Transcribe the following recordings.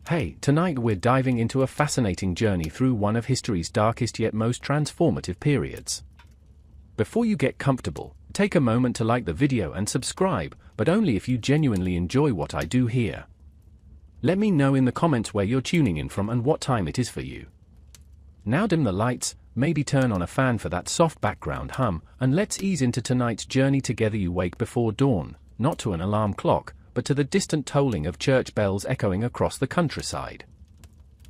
Hey, tonight we're diving into a fascinating journey through one of history's darkest yet most transformative periods. Before you get comfortable, take a moment to like the video and subscribe, but only if you genuinely enjoy what I do here. Let me know in the comments where you're tuning in from and what time it is for you. Now dim the lights, maybe turn on a fan for that soft background hum, and let's ease into tonight's journey together. You wake before dawn, not to an alarm clock, but to the distant tolling of church bells echoing across the countryside.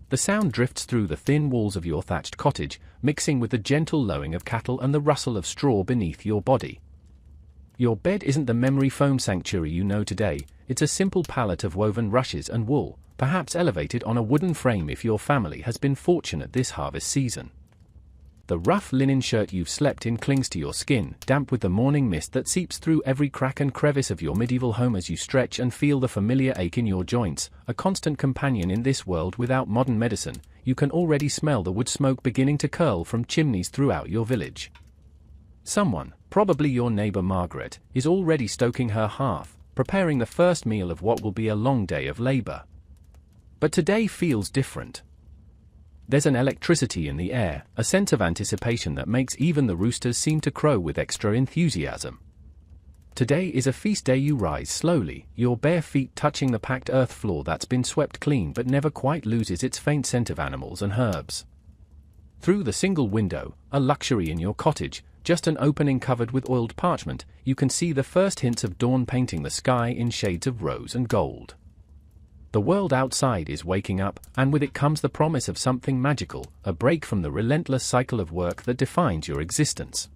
The sound drifts through the thin walls of your thatched cottage, mixing with the gentle lowing of cattle and the rustle of straw beneath your body. Your bed isn't the memory foam sanctuary you know today, it's a simple pallet of woven rushes and wool, perhaps elevated on a wooden frame if your family has been fortunate this harvest season. The rough linen shirt you've slept in clings to your skin, damp with the morning mist that seeps through every crack and crevice of your medieval home as you stretch and feel the familiar ache in your joints, a constant companion in this world without modern medicine. You can already smell the wood smoke beginning to curl from chimneys throughout your village. Someone, probably your neighbor Margaret, is already stoking her hearth, preparing the first meal of what will be a long day of labor. But today feels different. There's an electricity in the air, a sense of anticipation that makes even the roosters seem to crow with extra enthusiasm. Today is a feast day. You rise slowly, your bare feet touching the packed earth floor that's been swept clean but never quite loses its faint scent of animals and herbs. Through the single window, a luxury in your cottage, just an opening covered with oiled parchment, you can see the first hints of dawn painting the sky in shades of rose and gold. The world outside is waking up, and with it comes the promise of something magical, a break from the relentless cycle of work that defines your existence.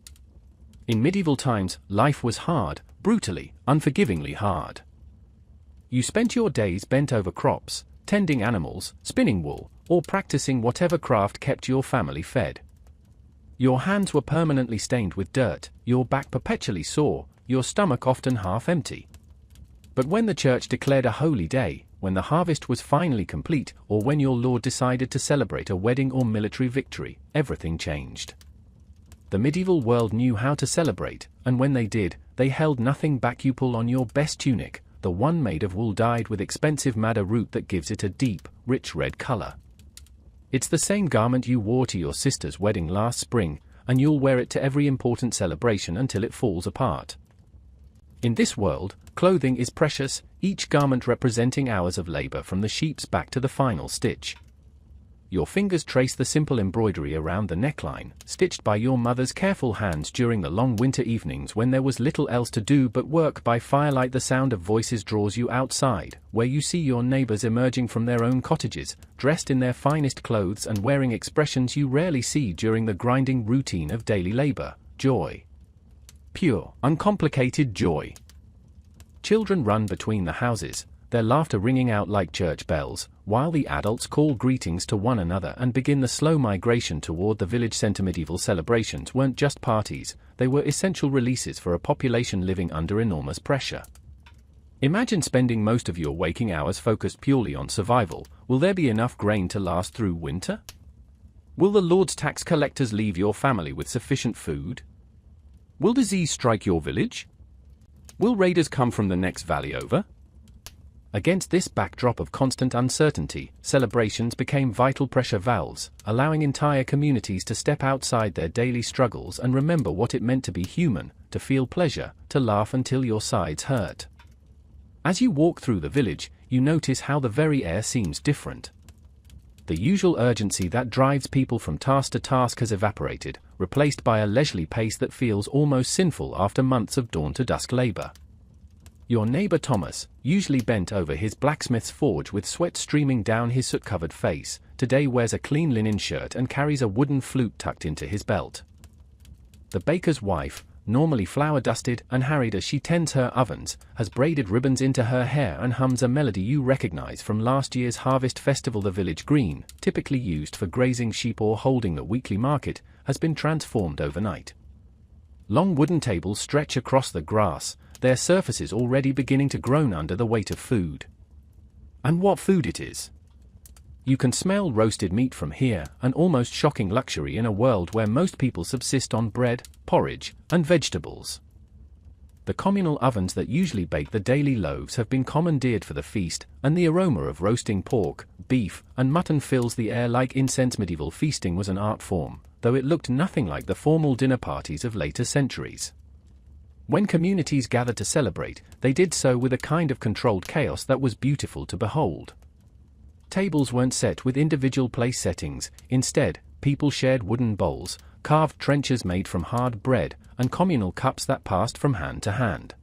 In medieval times, life was hard, brutally, unforgivingly hard. You spent your days bent over crops, tending animals, spinning wool, or practicing whatever craft kept your family fed. Your hands were permanently stained with dirt, your back perpetually sore, your stomach often half empty. But when the church declared a holy day, when the harvest was finally complete, or when your lord decided to celebrate a wedding or military victory, everything changed. The medieval world knew how to celebrate, and when they did, they held nothing back. You pull on your best tunic, the one made of wool dyed with expensive madder root that gives it a deep, rich red color. It's the same garment you wore to your sister's wedding last spring, and you'll wear it to every important celebration until it falls apart. In this world, clothing is precious, each garment representing hours of labor from the sheep's back to the final stitch. Your fingers trace the simple embroidery around the neckline, stitched by your mother's careful hands during the long winter evenings when there was little else to do but work by firelight. The sound of voices draws you outside, where you see your neighbors emerging from their own cottages, dressed in their finest clothes and wearing expressions you rarely see during the grinding routine of daily labor: joy. Pure, uncomplicated joy. Children run between the houses, their laughter ringing out like church bells, while the adults call greetings to one another and begin the slow migration toward the village center. Medieval celebrations weren't just parties, they were essential releases for a population living under enormous pressure. Imagine spending most of your waking hours focused purely on survival. Will there be enough grain to last through winter? Will the Lord's tax collectors leave your family with sufficient food? Will disease strike your village? Will raiders come from the next valley over? Against this backdrop of constant uncertainty, celebrations became vital pressure valves, allowing entire communities to step outside their daily struggles and remember what it meant to be human, to feel pleasure, to laugh until your sides hurt. As you walk through the village, you notice how the very air seems different. The usual urgency that drives people from task to task has evaporated, replaced by a leisurely pace that feels almost sinful after months of dawn to dusk labor. Your neighbor Thomas, usually bent over his blacksmith's forge with sweat streaming down his soot-covered face, today wears a clean linen shirt and carries a wooden flute tucked into his belt. The baker's wife, normally flour-dusted and harried as she tends her ovens, has braided ribbons into her hair and hums a melody you recognize from last year's harvest festival. The village green, typically used for grazing sheep or holding the weekly market, has been transformed overnight. Long wooden tables stretch across the grass, their surfaces already beginning to groan under the weight of food. And what food it is! You can smell roasted meat from here, an almost shocking luxury in a world where most people subsist on bread, porridge, and vegetables. The communal ovens that usually bake the daily loaves have been commandeered for the feast, and the aroma of roasting pork, of beef and mutton fills the air like incense. Medieval feasting was an art form, though it looked nothing like the formal dinner parties of later centuries. When communities gathered to celebrate, they did so with a kind of controlled chaos that was beautiful to behold. Tables weren't set with individual place settings. Instead, people shared wooden bowls, carved trenchers made from hard bread, and communal cups that passed from hand to hand.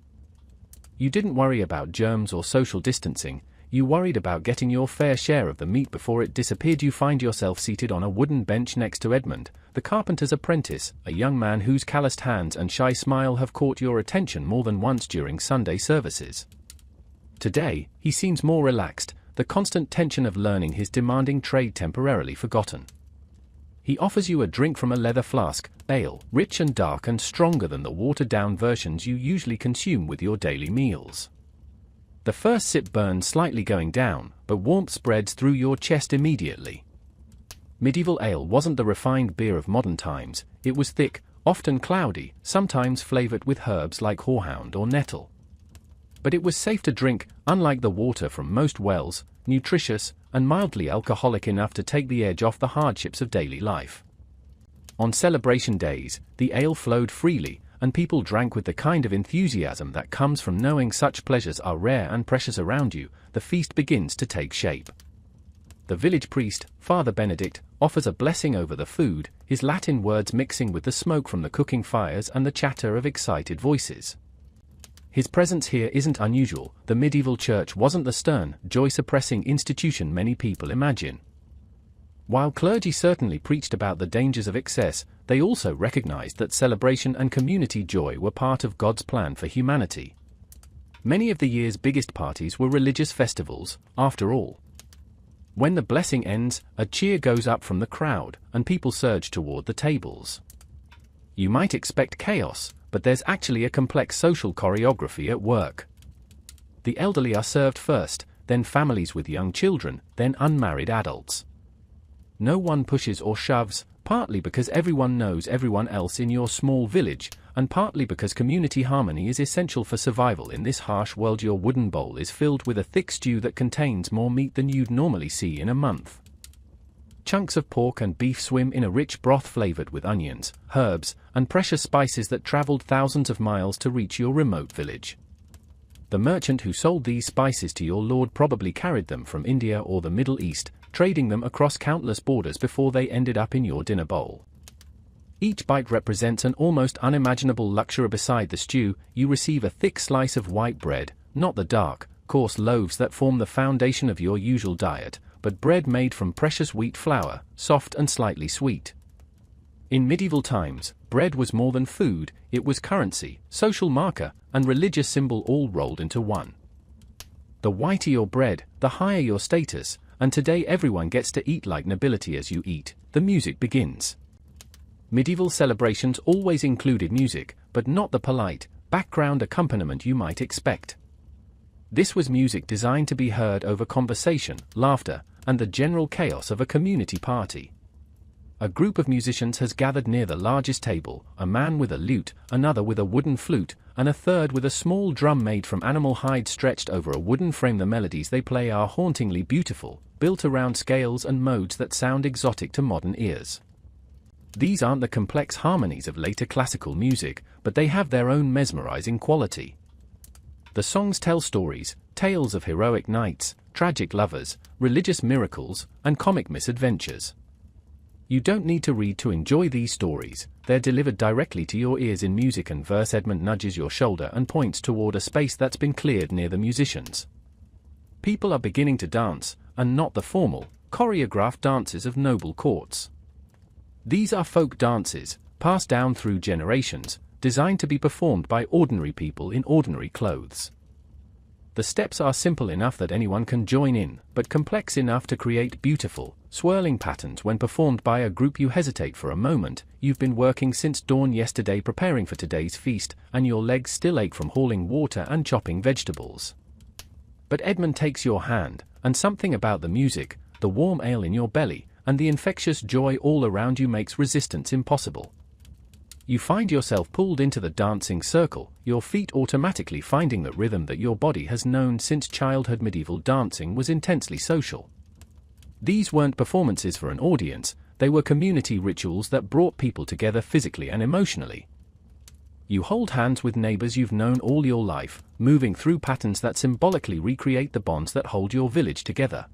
You didn't worry about germs or social distancing. You worried about getting your fair share of the meat before it disappeared. You find yourself seated on a wooden bench next to Edmund, the carpenter's apprentice, a young man whose calloused hands and shy smile have caught your attention more than once during Sunday services. Today, he seems more relaxed, the constant tension of learning his demanding trade temporarily forgotten. He offers you a drink from a leather flask, ale, rich and dark and stronger than the watered-down versions you usually consume with your daily meals. The first sip burns slightly going down, but warmth spreads through your chest immediately. Medieval ale wasn't the refined beer of modern times. It was thick, often cloudy, sometimes flavored with herbs like horehound or nettle. But it was safe to drink, unlike the water from most wells, nutritious, and mildly alcoholic enough to take the edge off the hardships of daily life. On celebration days, the ale flowed freely, and people drank with the kind of enthusiasm that comes from knowing such pleasures are rare and precious around you. The feast begins to take shape. The village priest, Father Benedict, offers a blessing over the food, his Latin words mixing with the smoke from the cooking fires and the chatter of excited voices. His presence here isn't unusual. The medieval church wasn't the stern, joy-suppressing institution many people imagine. While clergy certainly preached about the dangers of excess, they also recognized that celebration and community joy were part of God's plan for humanity. Many of the year's biggest parties were religious festivals, after all. When the blessing ends, a cheer goes up from the crowd, and people surge toward the tables. You might expect chaos, but there's actually a complex social choreography at work. The elderly are served first, then families with young children, then unmarried adults. No one pushes or shoves, partly because everyone knows everyone else in your small village, and partly because community harmony is essential for survival in this harsh world. Your wooden bowl is filled with a thick stew that contains more meat than you'd normally see in a month. Chunks of pork and beef swim in a rich broth flavored with onions, herbs, and precious spices that traveled thousands of miles to reach your remote village. The merchant who sold these spices to your lord probably carried them from India or the Middle East, trading them across countless borders before they ended up in your dinner bowl. Each bite represents an almost unimaginable luxury. Beside the stew, you receive a thick slice of white bread, not the dark, coarse loaves that form the foundation of your usual diet, but bread made from precious wheat flour, soft and slightly sweet. In medieval times, bread was more than food. It was currency, social marker, and religious symbol all rolled into one. The whiter your bread, the higher your status, and today everyone gets to eat like nobility. As you eat, the music begins. Medieval celebrations always included music, but not the polite, background accompaniment you might expect. This was music designed to be heard over conversation, laughter, and the general chaos of a community party. A group of musicians has gathered near the largest table, a man with a lute, another with a wooden flute, and a third with a small drum made from animal hide stretched over a wooden frame. The melodies they play are hauntingly beautiful, built around scales and modes that sound exotic to modern ears. These aren't the complex harmonies of later classical music, but they have their own mesmerizing quality. The songs tell stories, tales of heroic knights, tragic lovers, religious miracles, and comic misadventures. You don't need to read to enjoy these stories. They're delivered directly to your ears in music and verse. Edmund nudges your shoulder and points toward a space that's been cleared near the musicians. People are beginning to dance, and not the formal, choreographed dances of noble courts. These are folk dances, passed down through generations, designed to be performed by ordinary people in ordinary clothes. The steps are simple enough that anyone can join in, but complex enough to create beautiful, swirling patterns. When performed by a group, you hesitate for a moment. You've been working since dawn yesterday preparing for today's feast, and your legs still ache from hauling water and chopping vegetables. But Edmund takes your hand, and something about the music, the warm ale in your belly, and the infectious joy all around you makes resistance impossible. You find yourself pulled into the dancing circle, your feet automatically finding the rhythm that your body has known since childhood. Medieval dancing was intensely social. These weren't performances for an audience, they were community rituals that brought people together physically and emotionally. You hold hands with neighbors you've known all your life, moving through patterns that symbolically recreate the bonds that hold your village together.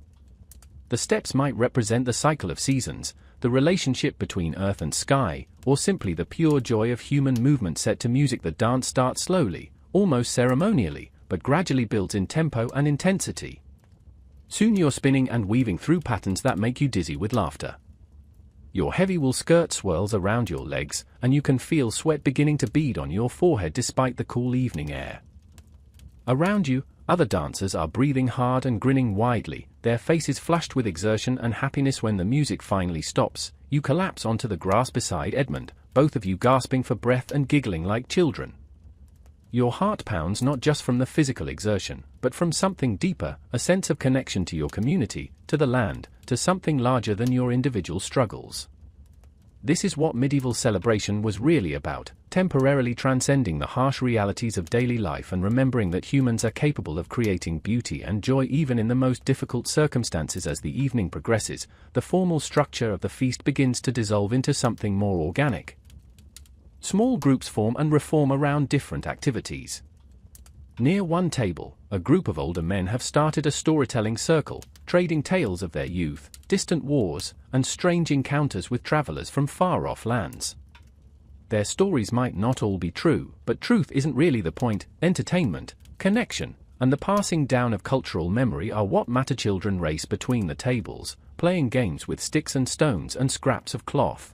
The steps might represent the cycle of seasons, the relationship between earth and sky, or simply the pure joy of human movement set to music. The dance starts slowly, almost ceremonially, but gradually builds in tempo and intensity. Soon you're spinning and weaving through patterns that make you dizzy with laughter. Your heavy wool skirt swirls around your legs, and you can feel sweat beginning to bead on your forehead despite the cool evening air. Around you, other dancers are breathing hard and grinning widely, their faces flushed with exertion and happiness. When the music finally stops, you collapse onto the grass beside Edmund, both of you gasping for breath and giggling like children. Your heart pounds not just from the physical exertion, but from something deeper, a sense of connection to your community, to the land, to something larger than your individual struggles. This is what medieval celebration was really about, temporarily transcending the harsh realities of daily life and remembering that humans are capable of creating beauty and joy even in the most difficult circumstances. As the evening progresses, the formal structure of the feast begins to dissolve into something more organic. Small groups form and reform around different activities. Near one table, a group of older men have started a storytelling circle, trading tales of their youth, distant wars, and strange encounters with travelers from far-off lands. Their stories might not all be true, but truth isn't really the point. Entertainment, connection, and the passing down of cultural memory are what matter. Children race between the tables, playing games with sticks and stones and scraps of cloth.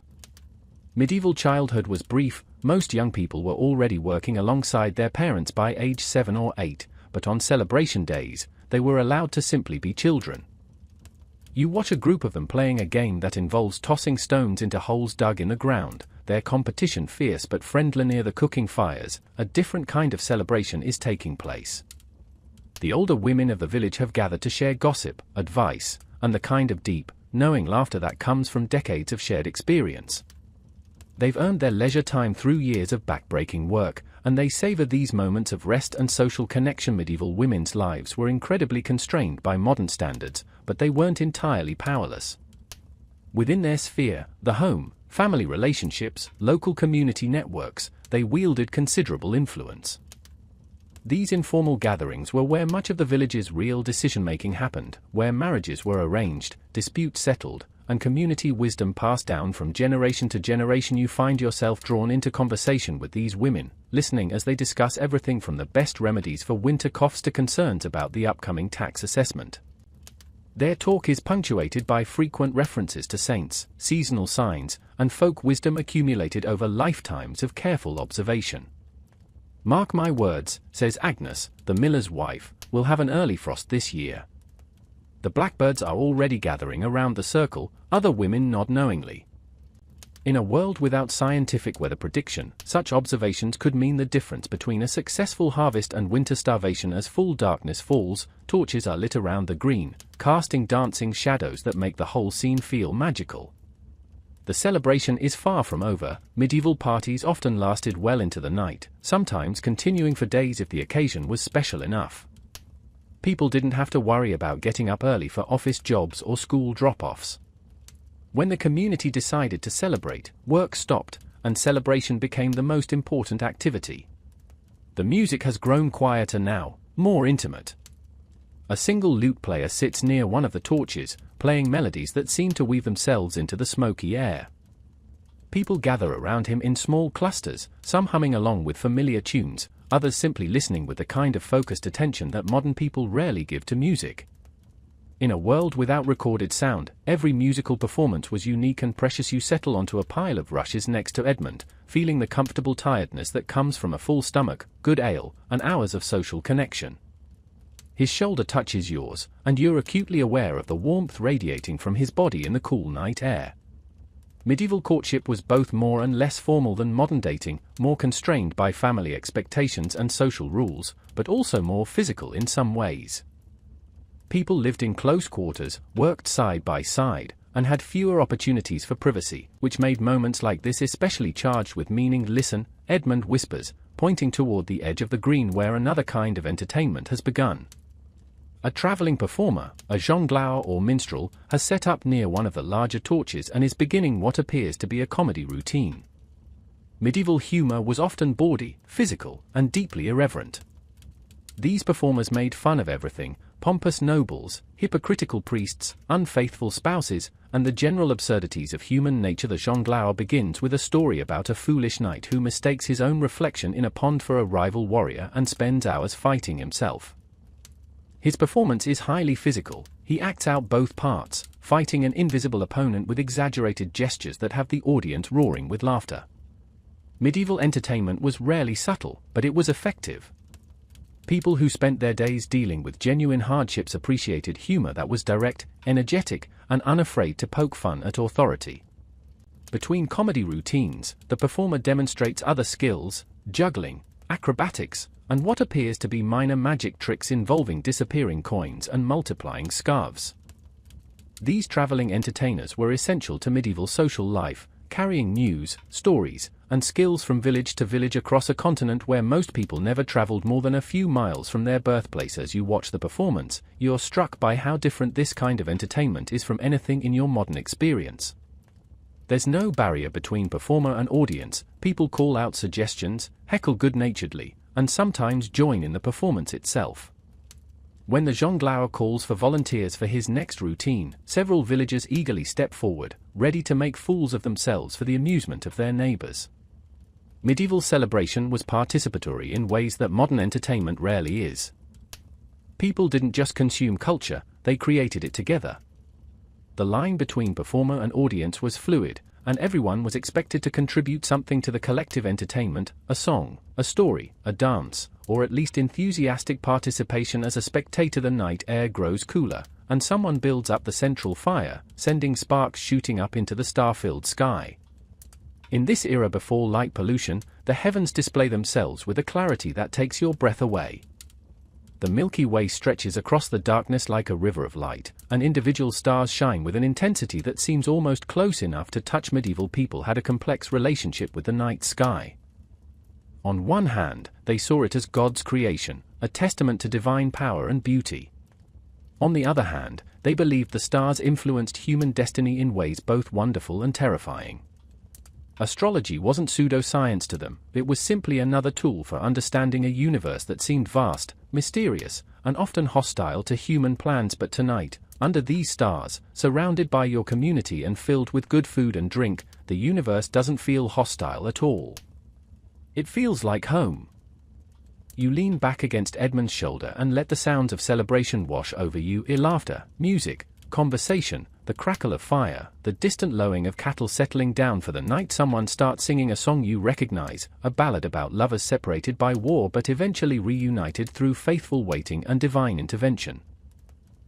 Medieval childhood was brief. Most young people were already working alongside their parents by age 7 or 8, but on celebration days, they were allowed to simply be children. You watch a group of them playing a game that involves tossing stones into holes dug in the ground, their competition fierce but friendly near the cooking fires. A different kind of celebration is taking place. The older women of the village have gathered to share gossip, advice, and the kind of deep, knowing laughter that comes from decades of shared experience. They've earned their leisure time through years of back-breaking work, and they savor these moments of rest and social connection. Medieval women's lives were incredibly constrained by modern standards, but they weren't entirely powerless. Within their sphere, the home, family relationships, local community networks, they wielded considerable influence. These informal gatherings were where much of the village's real decision-making happened, where marriages were arranged, disputes settled, and community wisdom passed down from generation to generation. You find yourself drawn into conversation with these women, listening as they discuss everything from the best remedies for winter coughs to concerns about the upcoming tax assessment. Their talk is punctuated by frequent references to saints, seasonal signs, and folk wisdom accumulated over lifetimes of careful observation. "Mark my words," says Agnes, the miller's wife, "we'll have an early frost this year." The blackbirds are already gathering around the circle, other women nod knowingly. In a world without scientific weather prediction, such observations could mean the difference between a successful harvest and winter starvation. As full darkness falls, torches are lit around the green, casting dancing shadows that make the whole scene feel magical. The celebration is far from over. Medieval parties often lasted well into the night, sometimes continuing for days if the occasion was special enough. People didn't have to worry about getting up early for office jobs or school drop-offs. When the community decided to celebrate, work stopped, and celebration became the most important activity. The music has grown quieter now, more intimate. A single lute player sits near one of the torches, playing melodies that seem to weave themselves into the smoky air. People gather around him in small clusters, some humming along with familiar tunes, others simply listening with the kind of focused attention that modern people rarely give to music. In a world without recorded sound, every musical performance was unique and precious. You settle onto a pile of rushes next to Edmund, feeling the comfortable tiredness that comes from a full stomach, good ale, and hours of social connection. His shoulder touches yours, and you're acutely aware of the warmth radiating from his body in the cool night air. Medieval courtship was both more and less formal than modern dating, more constrained by family expectations and social rules, but also more physical in some ways. People lived in close quarters, worked side by side, and had fewer opportunities for privacy, which made moments like this especially charged with meaning. "Listen," Edmund whispers, pointing toward the edge of the green where another kind of entertainment has begun. A traveling performer, a jongleur or minstrel, has set up near one of the larger torches and is beginning what appears to be a comedy routine. Medieval humor was often bawdy, physical, and deeply irreverent. These performers made fun of everything: pompous nobles, hypocritical priests, unfaithful spouses, and the general absurdities of human nature. The jongleur begins with a story about a foolish knight who mistakes his own reflection in a pond for a rival warrior and spends hours fighting himself. His performance is highly physical. He acts out both parts, fighting an invisible opponent with exaggerated gestures that have the audience roaring with laughter. Medieval entertainment was rarely subtle, but it was effective. People who spent their days dealing with genuine hardships appreciated humor that was direct, energetic, and unafraid to poke fun at authority. Between comedy routines, the performer demonstrates other skills: juggling, acrobatics, and what appears to be minor magic tricks involving disappearing coins and multiplying scarves. These traveling entertainers were essential to medieval social life, carrying news, stories, and skills from village to village across a continent where most people never traveled more than a few miles from their birthplace. As you watch the performance, you're struck by how different this kind of entertainment is from anything in your modern experience. There's no barrier between performer and audience. People call out suggestions, heckle good-naturedly, and sometimes join in the performance itself. When the jongleur calls for volunteers for his next routine, several villagers eagerly step forward, ready to make fools of themselves for the amusement of their neighbors. Medieval celebration was participatory in ways that modern entertainment rarely is. People didn't just consume culture, they created it together. The line between performer and audience was fluid, and everyone was expected to contribute something to the collective entertainment: a song, a story, a dance, or at least enthusiastic participation. As a spectator, the night air grows cooler, and someone builds up the central fire, sending sparks shooting up into the star-filled sky. In this era before light pollution, the heavens display themselves with a clarity that takes your breath away. The Milky Way stretches across the darkness like a river of light, and individual stars shine with an intensity that seems almost close enough to touch. Medieval people had a complex relationship with the night sky. On one hand, they saw it as God's creation, a testament to divine power and beauty. On the other hand, they believed the stars influenced human destiny in ways both wonderful and terrifying. Astrology wasn't pseudoscience to them, it was simply another tool for understanding a universe that seemed vast, mysterious, and often hostile to human plans. But tonight, under these stars, surrounded by your community and filled with good food and drink, the universe doesn't feel hostile at all. It feels like home. You lean back against Edmund's shoulder and let the sounds of celebration wash over you: laughter, music, conversation, the crackle of fire, the distant lowing of cattle settling down for the night. Someone starts singing a song you recognize, a ballad about lovers separated by war but eventually reunited through faithful waiting and divine intervention.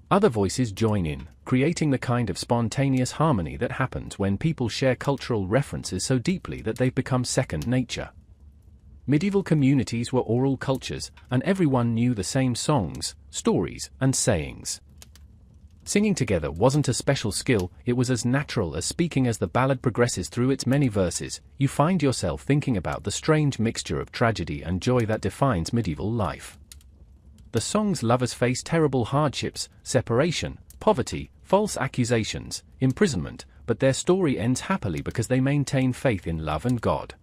Other voices join in, creating the kind of spontaneous harmony that happens when people share cultural references so deeply that they've become second nature. Medieval communities were oral cultures, and everyone knew the same songs, stories, and sayings. Singing together wasn't a special skill, it was as natural as speaking. As the ballad progresses through its many verses, you find yourself thinking about the strange mixture of tragedy and joy that defines medieval life. The song's lovers face terrible hardships: separation, poverty, false accusations, imprisonment, but their story ends happily because they maintain faith in love and God.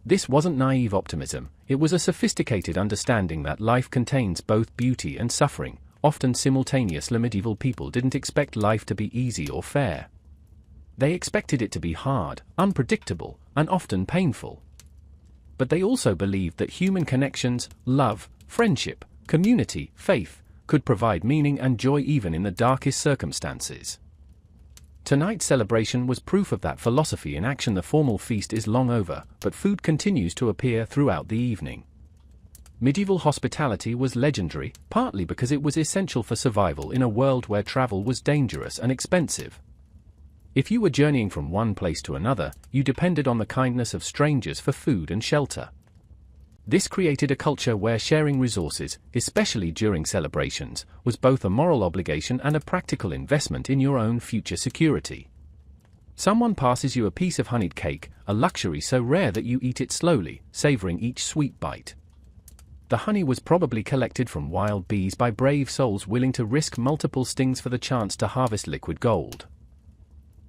This wasn't naive optimism, it was a sophisticated understanding that life contains both beauty and suffering, often simultaneously. Medieval people didn't expect life to be easy or fair. They expected it to be hard, unpredictable, and often painful. But they also believed that human connections, love, friendship, community, faith, could provide meaning and joy even in the darkest circumstances. Tonight's celebration was proof of that philosophy in action. The formal feast is long over, but food continues to appear throughout the evening. Medieval hospitality was legendary, partly because it was essential for survival in a world where travel was dangerous and expensive. If you were journeying from one place to another, you depended on the kindness of strangers for food and shelter. This created a culture where sharing resources, especially during celebrations, was both a moral obligation and a practical investment in your own future security. Someone passes you a piece of honeyed cake, a luxury so rare that you eat it slowly, savoring each sweet bite. The honey was probably collected from wild bees by brave souls willing to risk multiple stings for the chance to harvest liquid gold.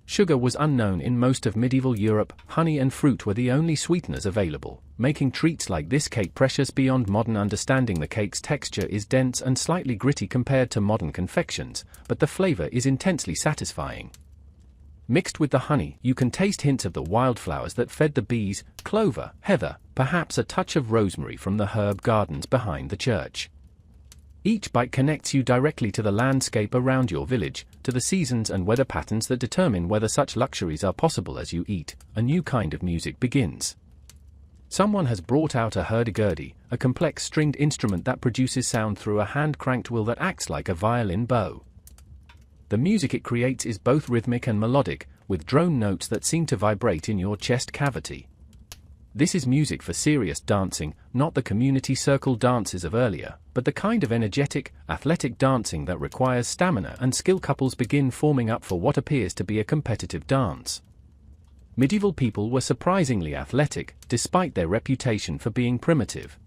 Sugar was unknown in most of medieval Europe. Honey and fruit were the only sweeteners available, making treats like this cake precious beyond modern understanding. The cake's texture is dense and slightly gritty compared to modern confections, but the flavor is intensely satisfying. Mixed with the honey, you can taste hints of the wildflowers that fed the bees: clover, heather, perhaps a touch of rosemary from the herb gardens behind the church. Each bite connects you directly to the landscape around your village, to the seasons and weather patterns that determine whether such luxuries are possible. As you eat, a new kind of music begins. Someone has brought out a hurdy-gurdy, a complex stringed instrument that produces sound through a hand-cranked wheel that acts like a violin bow. The music it creates is both rhythmic and melodic, with drone notes that seem to vibrate in your chest cavity. This is music for serious dancing, not the community circle dances of earlier, but the kind of energetic, athletic dancing that requires stamina and skill. Couples begin forming up for what appears to be a competitive dance. Medieval people were surprisingly athletic, despite their reputation for being primitive.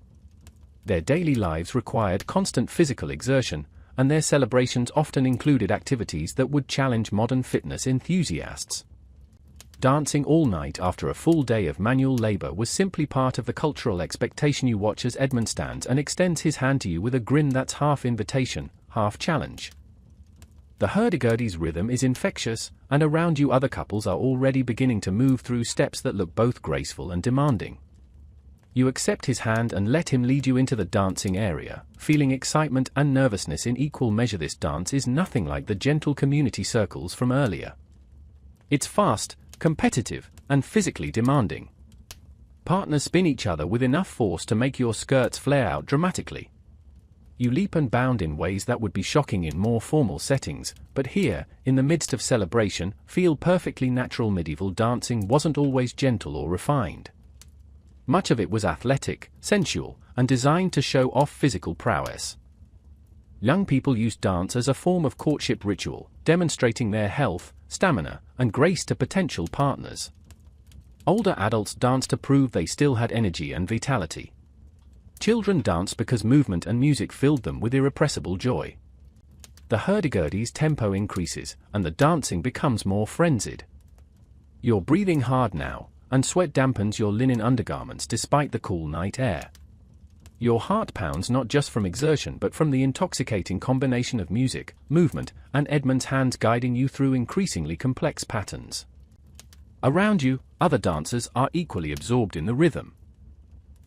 Their daily lives required constant physical exertion, and their celebrations often included activities that would challenge modern fitness enthusiasts. Dancing all night after a full day of manual labor was simply part of the cultural expectation. You watch as Edmund stands and extends his hand to you with a grin that's half invitation, half challenge. The hurdy-gurdy's rhythm is infectious, and around you other couples are already beginning to move through steps that look both graceful and demanding. You accept his hand and let him lead you into the dancing area, feeling excitement and nervousness in equal measure. This dance is nothing like the gentle community circles from earlier. It's fast, competitive, and physically demanding. Partners spin each other with enough force to make your skirts flare out dramatically. You leap and bound in ways that would be shocking in more formal settings, but here, in the midst of celebration, feel perfectly natural. Medieval dancing wasn't always gentle or refined. Much of it was athletic, sensual, and designed to show off physical prowess. Young people used dance as a form of courtship ritual, demonstrating their health, stamina, and grace to potential partners. Older adults danced to prove they still had energy and vitality. Children danced because movement and music filled them with irrepressible joy. The hurdy-gurdy's tempo increases, and the dancing becomes more frenzied. You're breathing hard now, and sweat dampens your linen undergarments despite the cool night air. Your heart pounds not just from exertion but from the intoxicating combination of music, movement, and Edmund's hands guiding you through increasingly complex patterns. Around you, other dancers are equally absorbed in the rhythm.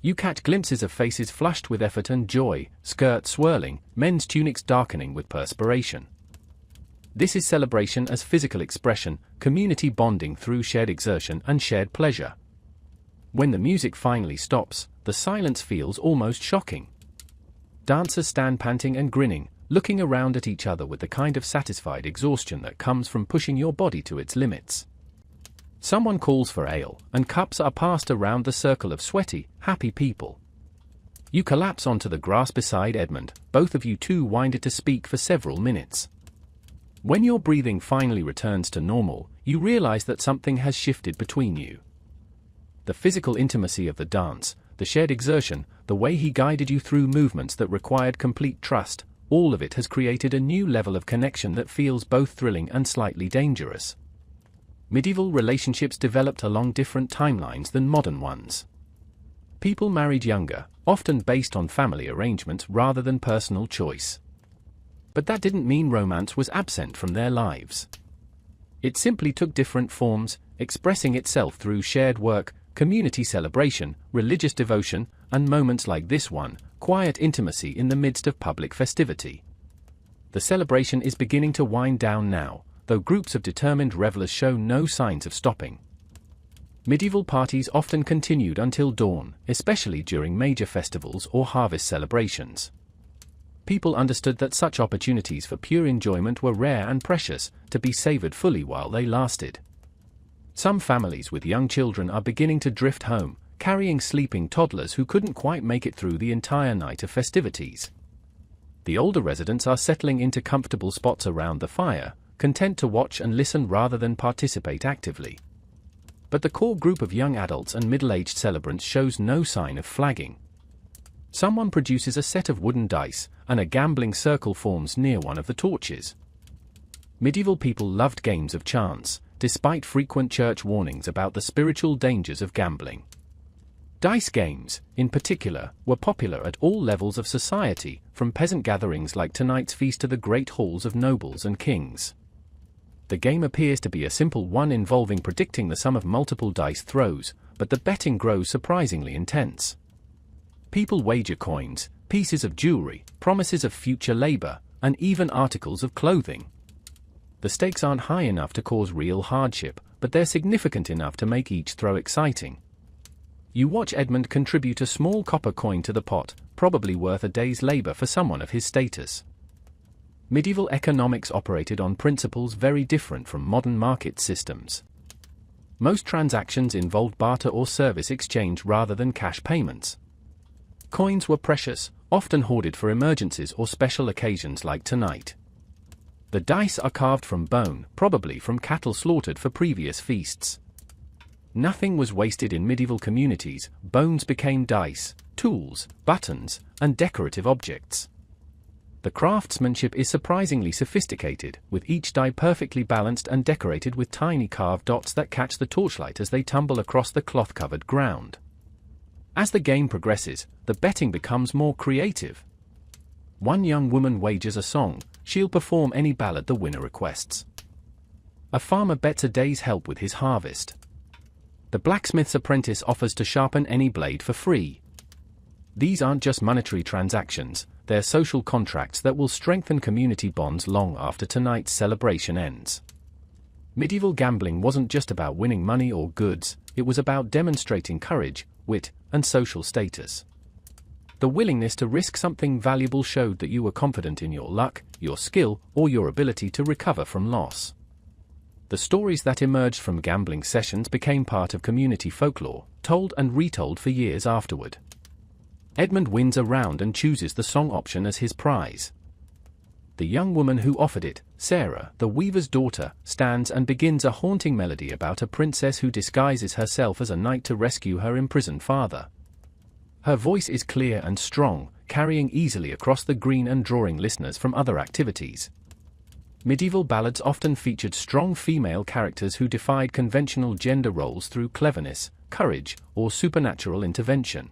You catch glimpses of faces flushed with effort and joy, skirts swirling, men's tunics darkening with perspiration. This is celebration as physical expression, community bonding through shared exertion and shared pleasure. When the music finally stops, the silence feels almost shocking. Dancers stand panting and grinning, looking around at each other with the kind of satisfied exhaustion that comes from pushing your body to its limits. Someone calls for ale, and cups are passed around the circle of sweaty, happy people. You collapse onto the grass beside Edmund, both of you too winded to speak for several minutes. When your breathing finally returns to normal, you realize that something has shifted between you. The physical intimacy of the dance, the shared exertion, the way he guided you through movements that required complete trust, all of it has created a new level of connection that feels both thrilling and slightly dangerous. Medieval relationships developed along different timelines than modern ones. People married younger, often based on family arrangements rather than personal choice. But that didn't mean romance was absent from their lives. It simply took different forms, expressing itself through shared work, community celebration, religious devotion, and moments like this one, quiet intimacy in the midst of public festivity. The celebration is beginning to wind down now, though groups of determined revelers show no signs of stopping. Medieval parties often continued until dawn, especially during major festivals or harvest celebrations. People understood that such opportunities for pure enjoyment were rare and precious, to be savored fully while they lasted. Some families with young children are beginning to drift home, carrying sleeping toddlers who couldn't quite make it through the entire night of festivities. The older residents are settling into comfortable spots around the fire, content to watch and listen rather than participate actively. But the core group of young adults and middle-aged celebrants shows no sign of flagging. Someone produces a set of wooden dice, and a gambling circle forms near one of the torches. Medieval people loved games of chance, despite frequent church warnings about the spiritual dangers of gambling. Dice games, in particular, were popular at all levels of society, from peasant gatherings like tonight's feast to the great halls of nobles and kings. The game appears to be a simple one involving predicting the sum of multiple dice throws, but the betting grows surprisingly intense. People wager coins, pieces of jewelry, promises of future labor, and even articles of clothing. The stakes aren't high enough to cause real hardship, but they're significant enough to make each throw exciting. You watch Edmund contribute a small copper coin to the pot, probably worth a day's labor for someone of his status. Medieval economics operated on principles very different from modern market systems. Most transactions involved barter or service exchange rather than cash payments. Coins were precious, often hoarded for emergencies or special occasions like tonight. The dice are carved from bone, probably from cattle slaughtered for previous feasts. Nothing was wasted in medieval communities. Bones became dice, tools, buttons, and decorative objects. The craftsmanship is surprisingly sophisticated, with each die perfectly balanced and decorated with tiny carved dots that catch the torchlight as they tumble across the cloth-covered ground. As the game progresses, the betting becomes more creative. One young woman wagers a song. She'll perform any ballad the winner requests. A farmer bets a day's help with his harvest. The blacksmith's apprentice offers to sharpen any blade for free. These aren't just monetary transactions, they're social contracts that will strengthen community bonds long after tonight's celebration ends. Medieval gambling wasn't just about winning money or goods, it was about demonstrating courage, wit, and social status. The willingness to risk something valuable showed that you were confident in your luck, your skill, or your ability to recover from loss. The stories that emerged from gambling sessions became part of community folklore, told and retold for years afterward. Edmund wins a round and chooses the song option as his prize. The young woman who offered it, Sarah, the weaver's daughter, stands and begins a haunting melody about a princess who disguises herself as a knight to rescue her imprisoned father. Her voice is clear and strong, carrying easily across the green and drawing listeners from other activities. Medieval ballads often featured strong female characters who defied conventional gender roles through cleverness, courage, or supernatural intervention.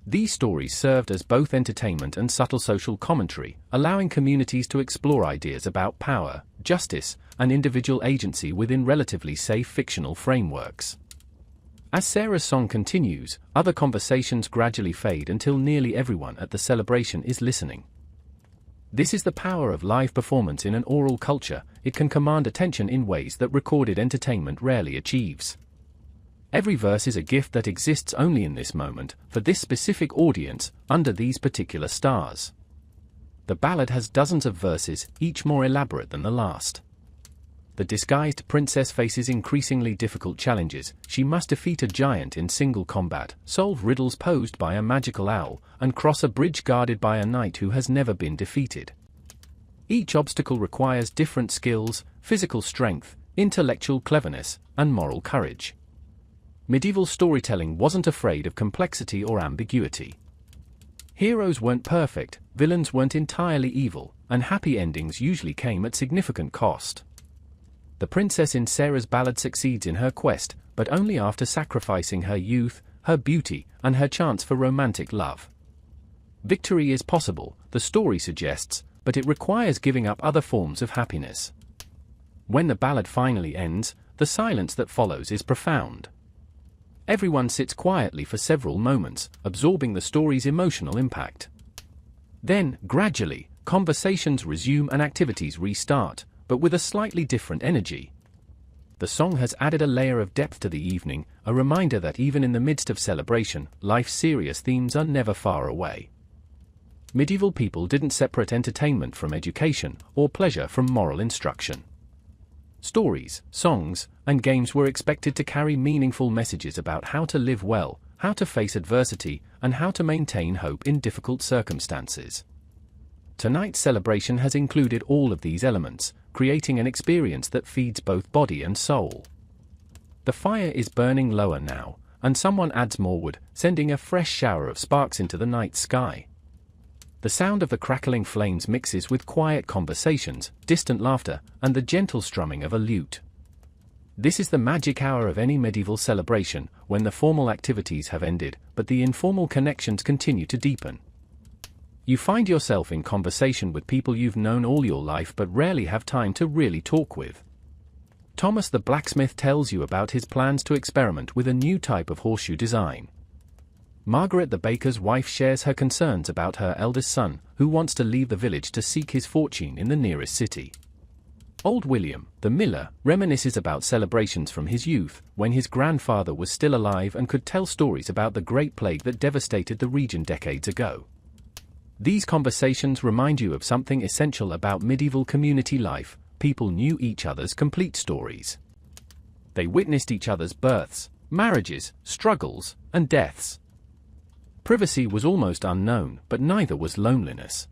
These stories served as both entertainment and subtle social commentary, allowing communities to explore ideas about power, justice, and individual agency within relatively safe fictional frameworks. As Sarah's song continues, other conversations gradually fade until nearly everyone at the celebration is listening. This is the power of live performance in an oral culture. It can command attention in ways that recorded entertainment rarely achieves. Every verse is a gift that exists only in this moment, for this specific audience, under these particular stars. The ballad has dozens of verses, each more elaborate than the last. The disguised princess faces increasingly difficult challenges. She must defeat a giant in single combat, solve riddles posed by a magical owl, and cross a bridge guarded by a knight who has never been defeated. Each obstacle requires different skills, physical strength, intellectual cleverness, and moral courage. Medieval storytelling wasn't afraid of complexity or ambiguity. Heroes weren't perfect, villains weren't entirely evil, and happy endings usually came at significant cost. The princess in Sarah's ballad succeeds in her quest, but only after sacrificing her youth, her beauty, and her chance for romantic love. Victory is possible, the story suggests, but it requires giving up other forms of happiness. When the ballad finally ends, the silence that follows is profound. Everyone sits quietly for several moments, absorbing the story's emotional impact. Then, gradually, conversations resume and activities restart, but with a slightly different energy. The song has added a layer of depth to the evening, a reminder that even in the midst of celebration, life's serious themes are never far away. Medieval people didn't separate entertainment from education, or pleasure from moral instruction. Stories, songs, and games were expected to carry meaningful messages about how to live well, how to face adversity, and how to maintain hope in difficult circumstances. Tonight's celebration has included all of these elements, creating an experience that feeds both body and soul. The fire is burning lower now, and someone adds more wood, sending a fresh shower of sparks into the night sky. The sound of the crackling flames mixes with quiet conversations, distant laughter, and the gentle strumming of a lute. This is the magic hour of any medieval celebration, when the formal activities have ended, but the informal connections continue to deepen. You find yourself in conversation with people you've known all your life but rarely have time to really talk with. Thomas the blacksmith tells you about his plans to experiment with a new type of horseshoe design. Margaret the baker's wife shares her concerns about her eldest son, who wants to leave the village to seek his fortune in the nearest city. Old William, the miller, reminisces about celebrations from his youth, when his grandfather was still alive and could tell stories about the Great Plague that devastated the region decades ago. These conversations remind you of something essential about medieval community life: people knew each other's complete stories. They witnessed each other's births, marriages, struggles, and deaths. Privacy was almost unknown, but neither was loneliness.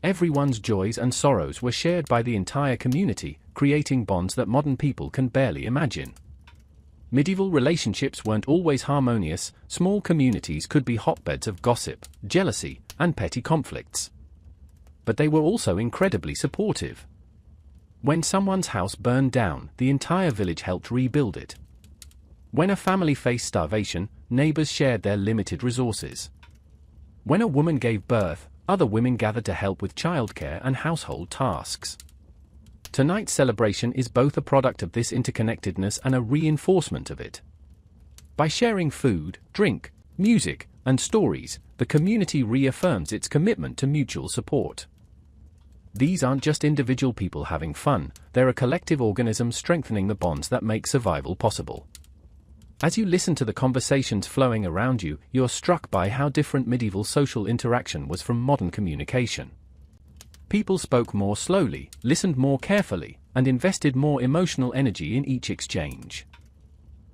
Everyone's joys and sorrows were shared by the entire community, creating bonds that modern people can barely imagine. Medieval relationships weren't always harmonious. Small communities could be hotbeds of gossip, jealousy, and petty conflicts. But they were also incredibly supportive. When someone's house burned down, the entire village helped rebuild it. When a family faced starvation, neighbors shared their limited resources. When a woman gave birth, other women gathered to help with childcare and household tasks. Tonight's celebration is both a product of this interconnectedness and a reinforcement of it. By sharing food, drink, music, and stories, the community reaffirms its commitment to mutual support. These aren't just individual people having fun, they're a collective organism strengthening the bonds that make survival possible. As you listen to the conversations flowing around you, you're struck by how different medieval social interaction was from modern communication. People spoke more slowly, listened more carefully, and invested more emotional energy in each exchange.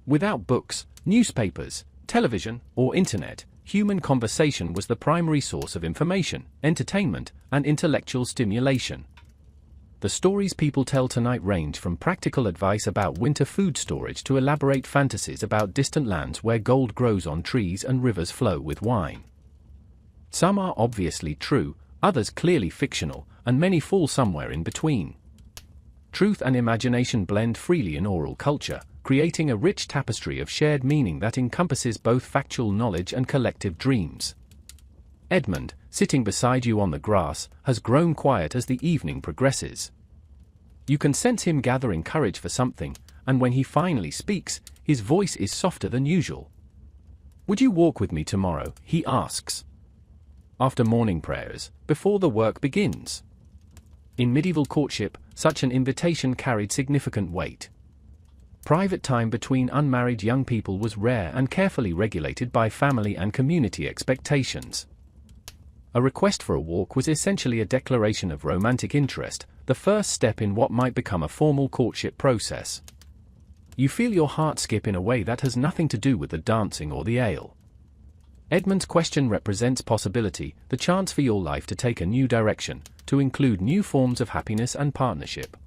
Without books, newspapers, television, or internet, human conversation was the primary source of information, entertainment, and intellectual stimulation. The stories people tell tonight range from practical advice about winter food storage to elaborate fantasies about distant lands where gold grows on trees and rivers flow with wine. Some are obviously true, others clearly fictional, and many fall somewhere in between. Truth and imagination blend freely in oral culture, creating a rich tapestry of shared meaning that encompasses both factual knowledge and collective dreams. Edmund, sitting beside you on the grass, has grown quiet as the evening progresses. You can sense him gathering courage for something, and when he finally speaks, his voice is softer than usual. "Would you walk with me tomorrow?" he asks. After morning prayers, before the work begins. In medieval courtship, such an invitation carried significant weight. Private time between unmarried young people was rare and carefully regulated by family and community expectations. A request for a walk was essentially a declaration of romantic interest, the first step in what might become a formal courtship process. You feel your heart skip in a way that has nothing to do with the dancing or the ale. Edmund's question represents possibility, the chance for your life to take a new direction, to include new forms of happiness and partnership.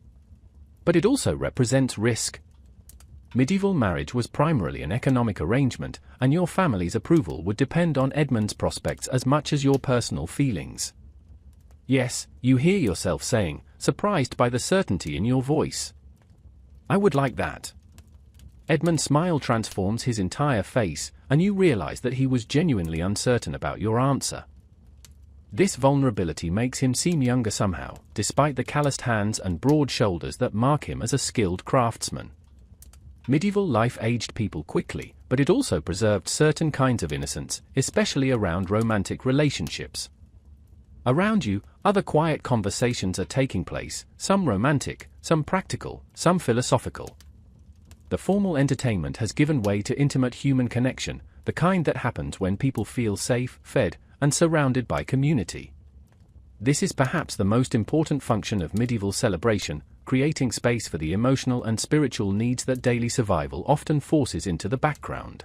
But it also represents risk. Medieval marriage was primarily an economic arrangement, and your family's approval would depend on Edmund's prospects as much as your personal feelings. Yes, you hear yourself saying, surprised by the certainty in your voice. "I would like that." Edmund's smile transforms his entire face, and you realize that he was genuinely uncertain about your answer. This vulnerability makes him seem younger somehow, despite the calloused hands and broad shoulders that mark him as a skilled craftsman. Medieval life aged people quickly, but it also preserved certain kinds of innocence, especially around romantic relationships. Around you, other quiet conversations are taking place, some romantic, some practical, some philosophical. The formal entertainment has given way to intimate human connection, the kind that happens when people feel safe, fed, and surrounded by community. This is perhaps the most important function of medieval celebration, creating space for the emotional and spiritual needs that daily survival often forces into the background.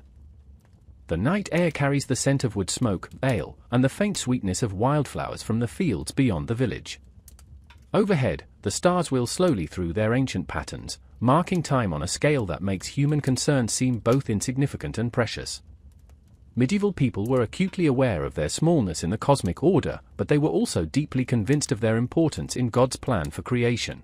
The night air carries the scent of wood smoke, ale, and the faint sweetness of wildflowers from the fields beyond the village. Overhead, the stars wheel slowly through their ancient patterns, marking time on a scale that makes human concerns seem both insignificant and precious. Medieval people were acutely aware of their smallness in the cosmic order, but they were also deeply convinced of their importance in God's plan for creation.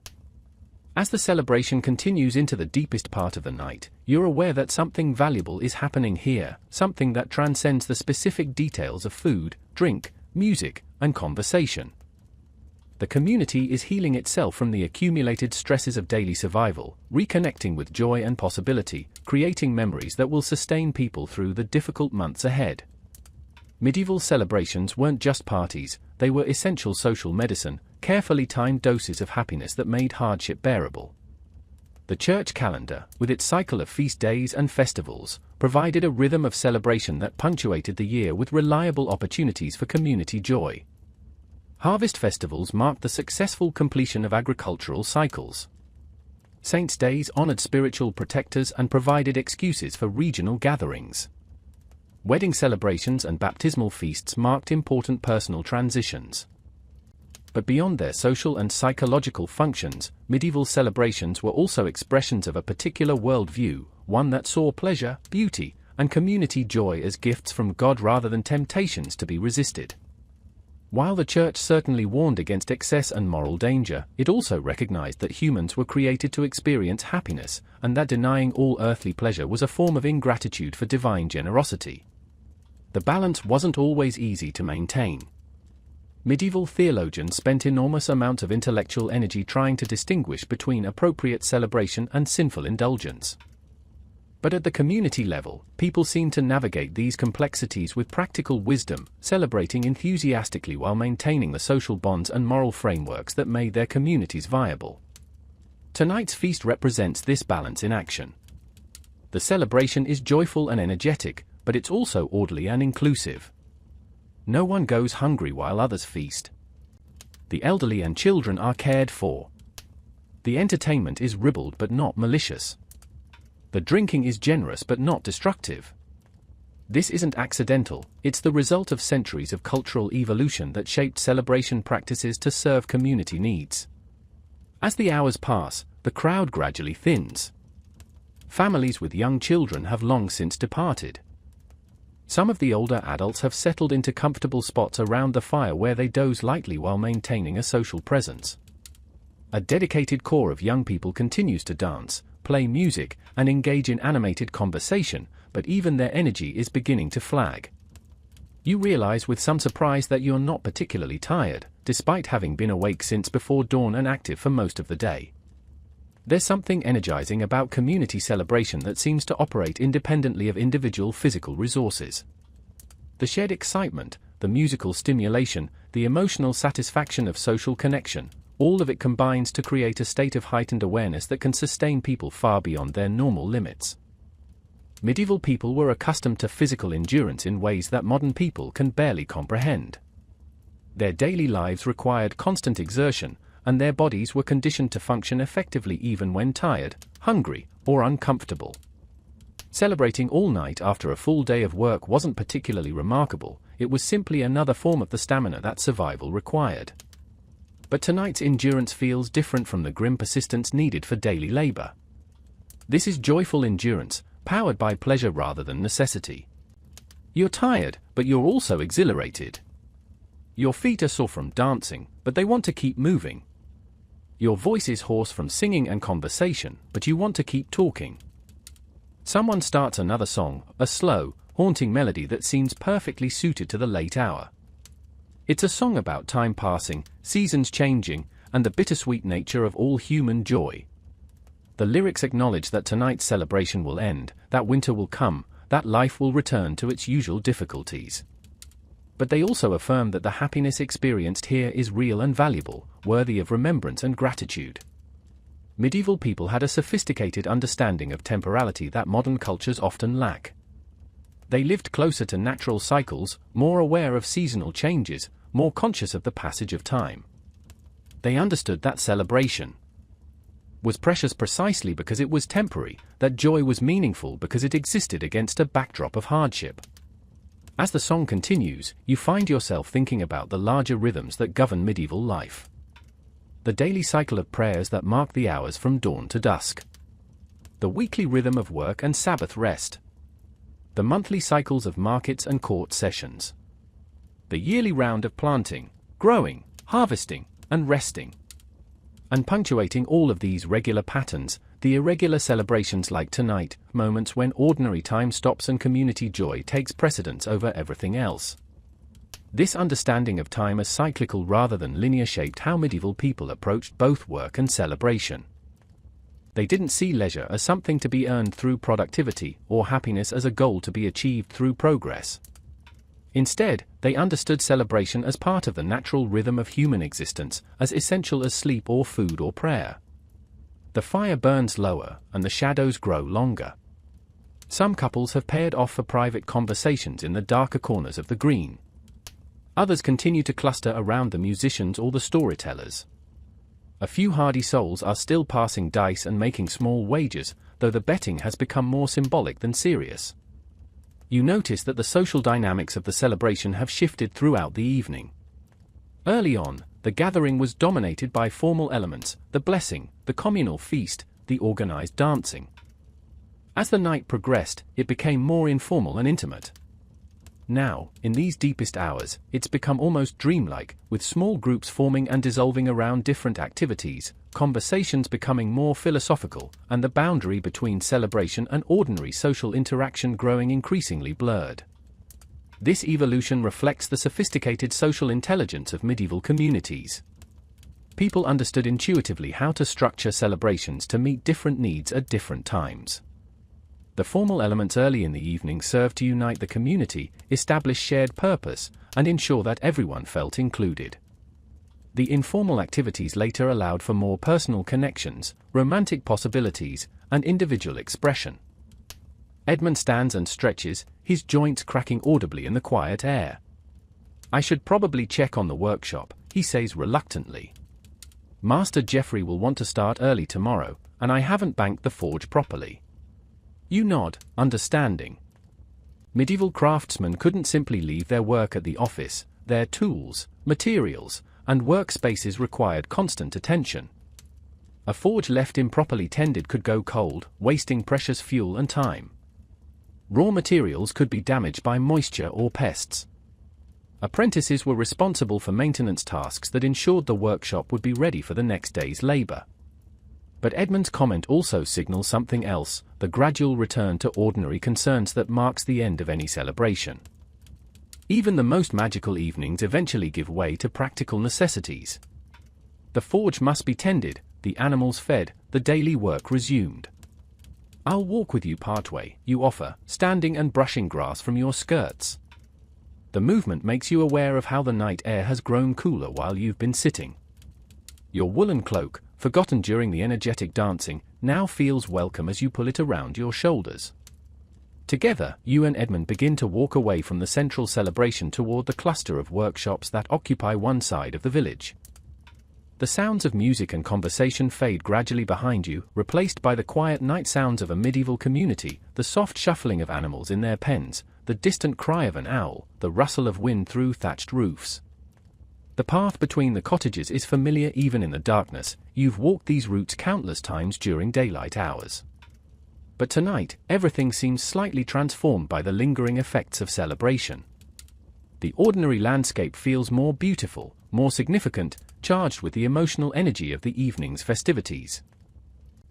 As the celebration continues into the deepest part of the night, you're aware that something valuable is happening here, something that transcends the specific details of food, drink, music, and conversation. The community is healing itself from the accumulated stresses of daily survival, reconnecting with joy and possibility, creating memories that will sustain people through the difficult months ahead. Medieval celebrations weren't just parties, they were essential social medicine, carefully timed doses of happiness that made hardship bearable. The church calendar, with its cycle of feast days and festivals, provided a rhythm of celebration that punctuated the year with reliable opportunities for community joy. Harvest festivals marked the successful completion of agricultural cycles. Saints' days honored spiritual protectors and provided excuses for regional gatherings. Wedding celebrations and baptismal feasts marked important personal transitions. But beyond their social and psychological functions, medieval celebrations were also expressions of a particular worldview, one that saw pleasure, beauty, and community joy as gifts from God rather than temptations to be resisted. While the Church certainly warned against excess and moral danger, it also recognized that humans were created to experience happiness, and that denying all earthly pleasure was a form of ingratitude for divine generosity. The balance wasn't always easy to maintain. Medieval theologians spent enormous amounts of intellectual energy trying to distinguish between appropriate celebration and sinful indulgence. But at the community level, people seemed to navigate these complexities with practical wisdom, celebrating enthusiastically while maintaining the social bonds and moral frameworks that made their communities viable. Tonight's feast represents this balance in action. The celebration is joyful and energetic, but it's also orderly and inclusive. No one goes hungry while others feast. The elderly and children are cared for. The entertainment is ribald but not malicious. The drinking is generous but not destructive. This isn't accidental, it's the result of centuries of cultural evolution that shaped celebration practices to serve community needs. As the hours pass, the crowd gradually thins. Families with young children have long since departed. Some of the older adults have settled into comfortable spots around the fire where they doze lightly while maintaining a social presence. A dedicated core of young people continues to dance, play music, and engage in animated conversation, but even their energy is beginning to flag. You realize with some surprise that you're not particularly tired, despite having been awake since before dawn and active for most of the day. There's something energizing about community celebration that seems to operate independently of individual physical resources. The shared excitement, the musical stimulation, the emotional satisfaction of social connection, all of it combines to create a state of heightened awareness that can sustain people far beyond their normal limits. Medieval people were accustomed to physical endurance in ways that modern people can barely comprehend. Their daily lives required constant exertion, and their bodies were conditioned to function effectively even when tired, hungry, or uncomfortable. Celebrating all night after a full day of work wasn't particularly remarkable, it was simply another form of the stamina that survival required. But tonight's endurance feels different from the grim persistence needed for daily labor. This is joyful endurance, powered by pleasure rather than necessity. You're tired, but you're also exhilarated. Your feet are sore from dancing, but they want to keep moving. Your voice is hoarse from singing and conversation, but you want to keep talking. Someone starts another song, a slow, haunting melody that seems perfectly suited to the late hour. It's a song about time passing, seasons changing, and the bittersweet nature of all human joy. The lyrics acknowledge that tonight's celebration will end, that winter will come, that life will return to its usual difficulties. But they also affirm that the happiness experienced here is real and valuable, worthy of remembrance and gratitude. Medieval people had a sophisticated understanding of temporality that modern cultures often lack. They lived closer to natural cycles, more aware of seasonal changes, more conscious of the passage of time. They understood that celebration was precious precisely because it was temporary, that joy was meaningful because it existed against a backdrop of hardship. As the song continues, you find yourself thinking about the larger rhythms that govern medieval life. the daily cycle of prayers that mark the hours from dawn to dusk. The weekly rhythm of work and Sabbath rest. The monthly cycles of markets and court sessions. The yearly round of planting, growing, harvesting, and resting. And punctuating all of these regular patterns, the irregular celebrations like tonight, moments when ordinary time stops and community joy takes precedence over everything else. This understanding of time as cyclical rather than linear shaped how medieval people approached both work and celebration. They didn't see leisure as something to be earned through productivity or happiness as a goal to be achieved through progress. Instead, they understood celebration as part of the natural rhythm of human existence, as essential as sleep or food or prayer. The fire burns lower, and the shadows grow longer. Some couples have paired off for private conversations in the darker corners of the green. Others continue to cluster around the musicians or the storytellers. A few hardy souls are still passing dice and making small wagers, though the betting has become more symbolic than serious. You notice that the social dynamics of the celebration have shifted throughout the evening. Early on, the gathering was dominated by formal elements, the blessing, the communal feast, the organized dancing. As the night progressed, it became more informal and intimate. Now, in these deepest hours, it's become almost dreamlike, with small groups forming and dissolving around different activities, conversations becoming more philosophical, and the boundary between celebration and ordinary social interaction growing increasingly blurred. This evolution reflects the sophisticated social intelligence of medieval communities. People understood intuitively how to structure celebrations to meet different needs at different times. The formal elements early in the evening served to unite the community, establish shared purpose, and ensure that everyone felt included. The informal activities later allowed for more personal connections, romantic possibilities, and individual expression. Edmund stands and stretches, his joints cracking audibly in the quiet air. "I should probably check on the workshop," he says reluctantly. "Master Geoffrey will want to start early tomorrow, and I haven't banked the forge properly." You nod, understanding. Medieval craftsmen couldn't simply leave their work at the office. Their tools, materials, and workspaces required constant attention. A forge left improperly tended could go cold, wasting precious fuel and time. Raw materials could be damaged by moisture or pests. Apprentices were responsible for maintenance tasks that ensured the workshop would be ready for the next day's labor. But Edmund's comment also signals something else, the gradual return to ordinary concerns that marks the end of any celebration. Even the most magical evenings eventually give way to practical necessities. The forge must be tended, the animals fed, the daily work resumed. "I'll walk with you partway," you offer, standing and brushing grass from your skirts. The movement makes you aware of how the night air has grown cooler while you've been sitting. Your woolen cloak, forgotten during the energetic dancing, now feels welcome as you pull it around your shoulders. Together, you and Edmund begin to walk away from the central celebration toward the cluster of workshops that occupy one side of the village. The sounds of music and conversation fade gradually behind you, replaced by the quiet night sounds of a medieval community, the soft shuffling of animals in their pens, the distant cry of an owl, the rustle of wind through thatched roofs. The path between the cottages is familiar even in the darkness. You've walked these routes countless times during daylight hours. But tonight, everything seems slightly transformed by the lingering effects of celebration. The ordinary landscape feels more beautiful, more significant, charged with the emotional energy of the evening's festivities.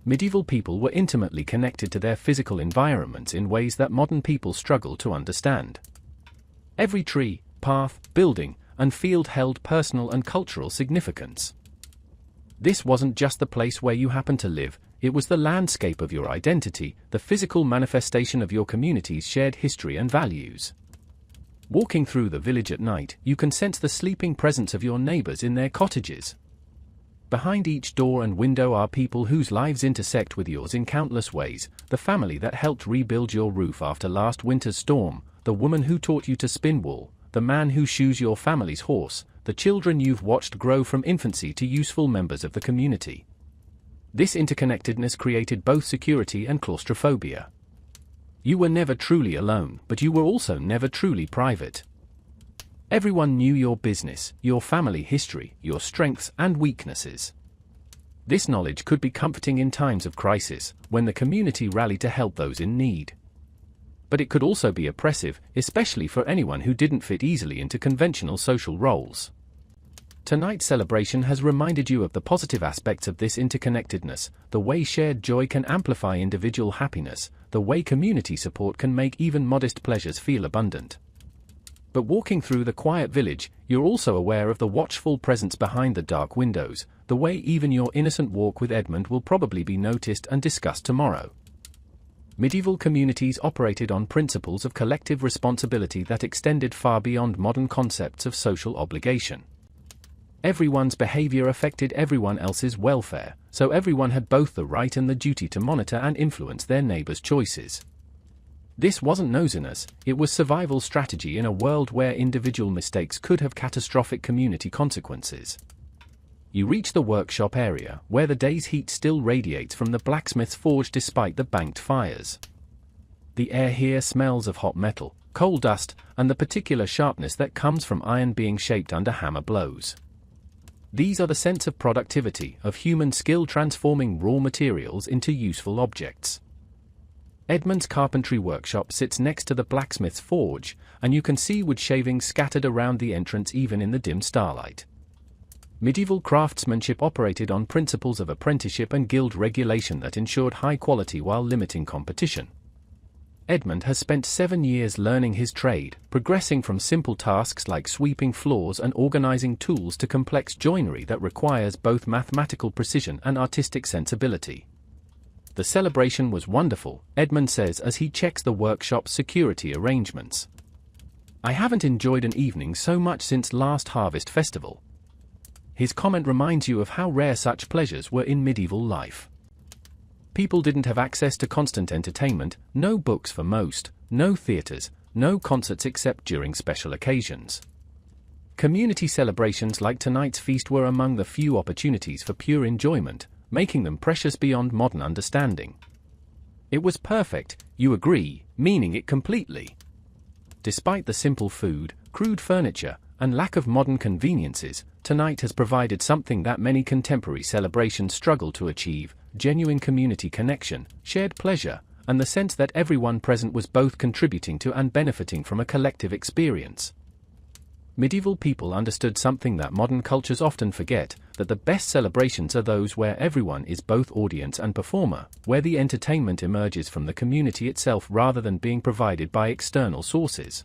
Medieval people were intimately connected to their physical environments in ways that modern people struggle to understand. Every tree, path, building, and field held personal and cultural significance. This wasn't just the place where you happened to live, it was the landscape of your identity, the physical manifestation of your community's shared history and values. Walking through the village at night, you can sense the sleeping presence of your neighbors in their cottages. Behind each door and window are people whose lives intersect with yours in countless ways: the family that helped rebuild your roof after last winter's storm, the woman who taught you to spin wool, the man who shoes your family's horse, the children you've watched grow from infancy to useful members of the community. This interconnectedness created both security and claustrophobia. You were never truly alone, but you were also never truly private. Everyone knew your business, your family history, your strengths and weaknesses. This knowledge could be comforting in times of crisis, when the community rallied to help those in need. But it could also be oppressive, especially for anyone who didn't fit easily into conventional social roles. Tonight's celebration has reminded you of the positive aspects of this interconnectedness, the way shared joy can amplify individual happiness, the way community support can make even modest pleasures feel abundant. But walking through the quiet village, you're also aware of the watchful presence behind the dark windows, the way even your innocent walk with Edmund will probably be noticed and discussed tomorrow. Medieval communities operated on principles of collective responsibility that extended far beyond modern concepts of social obligation. Everyone's behavior affected everyone else's welfare, so everyone had both the right and the duty to monitor and influence their neighbors' choices. This wasn't nosiness, it was survival strategy in a world where individual mistakes could have catastrophic community consequences. You reach the workshop area, where the day's heat still radiates from the blacksmith's forge despite the banked fires. The air here smells of hot metal, coal dust, and the particular sharpness that comes from iron being shaped under hammer blows. These are the sense of productivity, of human skill transforming raw materials into useful objects. Edmund's carpentry workshop sits next to the blacksmith's forge, and you can see wood shavings scattered around the entrance even in the dim starlight. Medieval craftsmanship operated on principles of apprenticeship and guild regulation that ensured high quality while limiting competition. Edmund has spent 7 years learning his trade, progressing from simple tasks like sweeping floors and organizing tools to complex joinery that requires both mathematical precision and artistic sensibility. The celebration was wonderful, Edmund says as he checks the workshop's security arrangements. I haven't enjoyed an evening so much since last Harvest Festival. His comment reminds you of how rare such pleasures were in medieval life. People didn't have access to constant entertainment, no books for most, no theaters, no concerts except during special occasions. Community celebrations like tonight's feast were among the few opportunities for pure enjoyment, making them precious beyond modern understanding. It was perfect, you agree, meaning it completely. Despite the simple food, crude furniture, and lack of modern conveniences, tonight has provided something that many contemporary celebrations struggle to achieve: genuine community connection, shared pleasure, and the sense that everyone present was both contributing to and benefiting from a collective experience. Medieval people understood something that modern cultures often forget, that the best celebrations are those where everyone is both audience and performer, where the entertainment emerges from the community itself rather than being provided by external sources.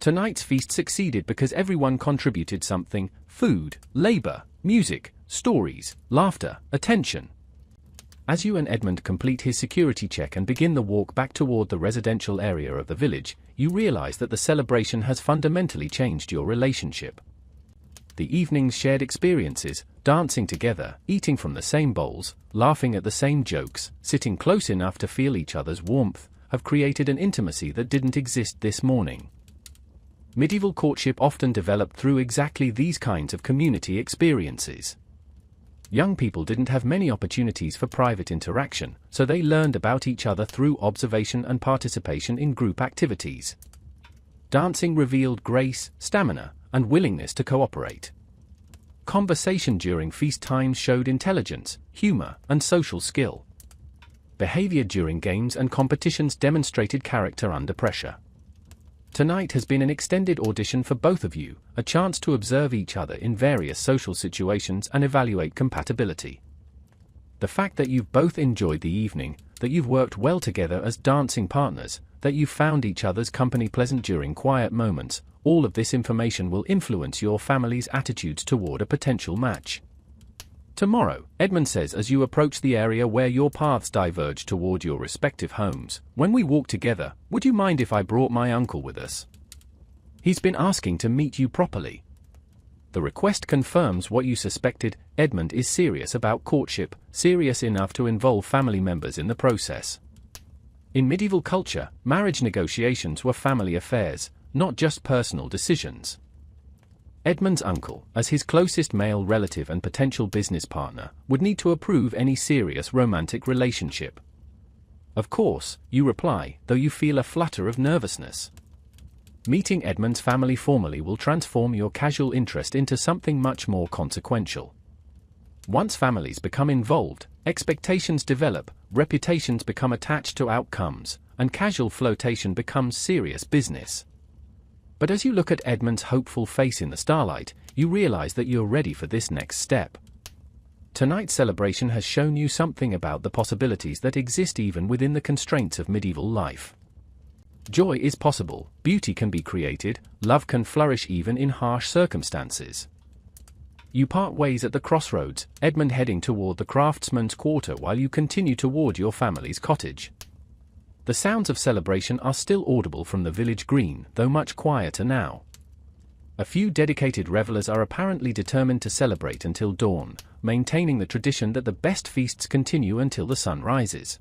Tonight's feast succeeded because everyone contributed something: food, labor, music, stories, laughter, attention. As you and Edmund complete his security check and begin the walk back toward the residential area of the village, you realize that the celebration has fundamentally changed your relationship. The evening's shared experiences, dancing together, eating from the same bowls, laughing at the same jokes, sitting close enough to feel each other's warmth, have created an intimacy that didn't exist this morning. Medieval courtship often developed through exactly these kinds of community experiences. Young people didn't have many opportunities for private interaction, so they learned about each other through observation and participation in group activities. Dancing revealed grace, stamina, and willingness to cooperate. Conversation during feast times showed intelligence, humor, and social skill. Behavior during games and competitions demonstrated character under pressure. Tonight has been an extended audition for both of you, a chance to observe each other in various social situations and evaluate compatibility. The fact that you've both enjoyed the evening, that you've worked well together as dancing partners, that you've found each other's company pleasant during quiet moments, all of this information will influence your family's attitudes toward a potential match. Tomorrow, Edmund says as you approach the area where your paths diverge toward your respective homes, when we walk together, would you mind if I brought my uncle with us? He's been asking to meet you properly. The request confirms what you suspected: Edmund is serious about courtship, serious enough to involve family members in the process. In medieval culture, marriage negotiations were family affairs, not just personal decisions. Edmund's uncle, as his closest male relative and potential business partner, would need to approve any serious romantic relationship. Of course, you reply, though you feel a flutter of nervousness. Meeting Edmund's family formally will transform your casual interest into something much more consequential. Once families become involved, expectations develop, reputations become attached to outcomes, and casual flirtation becomes serious business. But as you look at Edmund's hopeful face in the starlight, you realize that you're ready for this next step. Tonight's celebration has shown you something about the possibilities that exist even within the constraints of medieval life. Joy is possible, beauty can be created, love can flourish even in harsh circumstances. You part ways at the crossroads, Edmund heading toward the craftsman's quarter while you continue toward your family's cottage. The sounds of celebration are still audible from the village green, though much quieter now. A few dedicated revelers are apparently determined to celebrate until dawn, maintaining the tradition that the best feasts continue until the sun rises.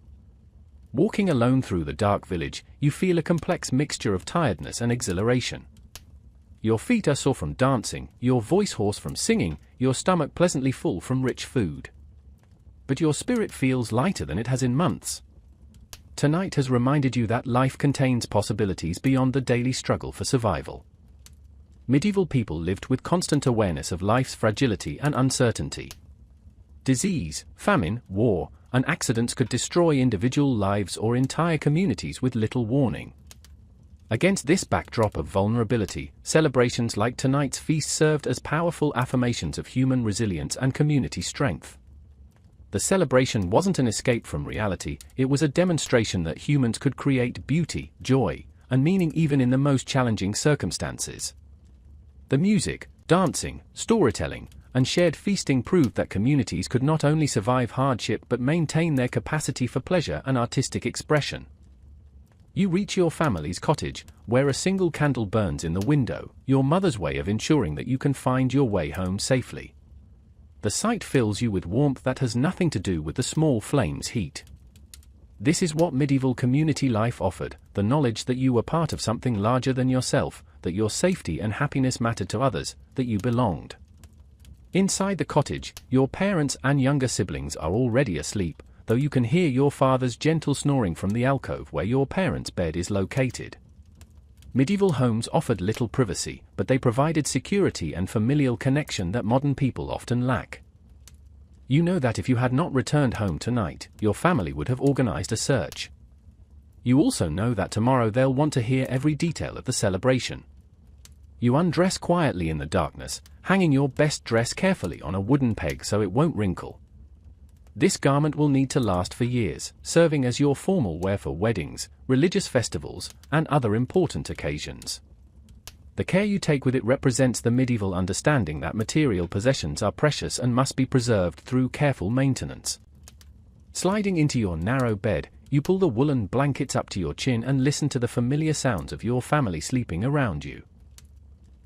Walking alone through the dark village, you feel a complex mixture of tiredness and exhilaration. Your feet are sore from dancing, your voice hoarse from singing, your stomach pleasantly full from rich food. But your spirit feels lighter than it has in months. Tonight has reminded you that life contains possibilities beyond the daily struggle for survival. Medieval people lived with constant awareness of life's fragility and uncertainty. Disease, famine, war, and accidents could destroy individual lives or entire communities with little warning. Against this backdrop of vulnerability, celebrations like tonight's feast served as powerful affirmations of human resilience and community strength. The celebration wasn't an escape from reality, it was a demonstration that humans could create beauty, joy, and meaning even in the most challenging circumstances. The music, dancing, storytelling, and shared feasting proved that communities could not only survive hardship but maintain their capacity for pleasure and artistic expression. You reach your family's cottage, where a single candle burns in the window, your mother's way of ensuring that you can find your way home safely. The sight fills you with warmth that has nothing to do with the small flame's heat. This is what medieval community life offered, the knowledge that you were part of something larger than yourself, that your safety and happiness mattered to others, that you belonged. Inside the cottage, your parents and younger siblings are already asleep, though you can hear your father's gentle snoring from the alcove where your parents' bed is located. Medieval homes offered little privacy, but they provided security and familial connection that modern people often lack. You know that if you had not returned home tonight, your family would have organized a search. You also know that tomorrow they'll want to hear every detail of the celebration. You undress quietly in the darkness, hanging your best dress carefully on a wooden peg so it won't wrinkle. This garment will need to last for years, serving as your formal wear for weddings, religious festivals, and other important occasions. The care you take with it represents the medieval understanding that material possessions are precious and must be preserved through careful maintenance. Sliding into your narrow bed, you pull the woolen blankets up to your chin and listen to the familiar sounds of your family sleeping around you.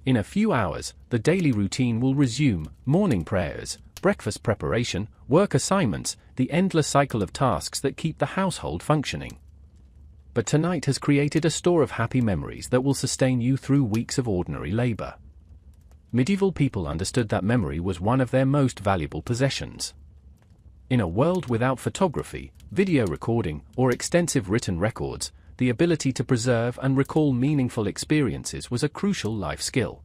In a few hours, the daily routine will resume: morning prayers, breakfast preparation, work assignments, the endless cycle of tasks that keep the household functioning. But tonight has created a store of happy memories that will sustain you through weeks of ordinary labor. Medieval people understood that memory was one of their most valuable possessions. In a world without photography, video recording, or extensive written records, the ability to preserve and recall meaningful experiences was a crucial life skill.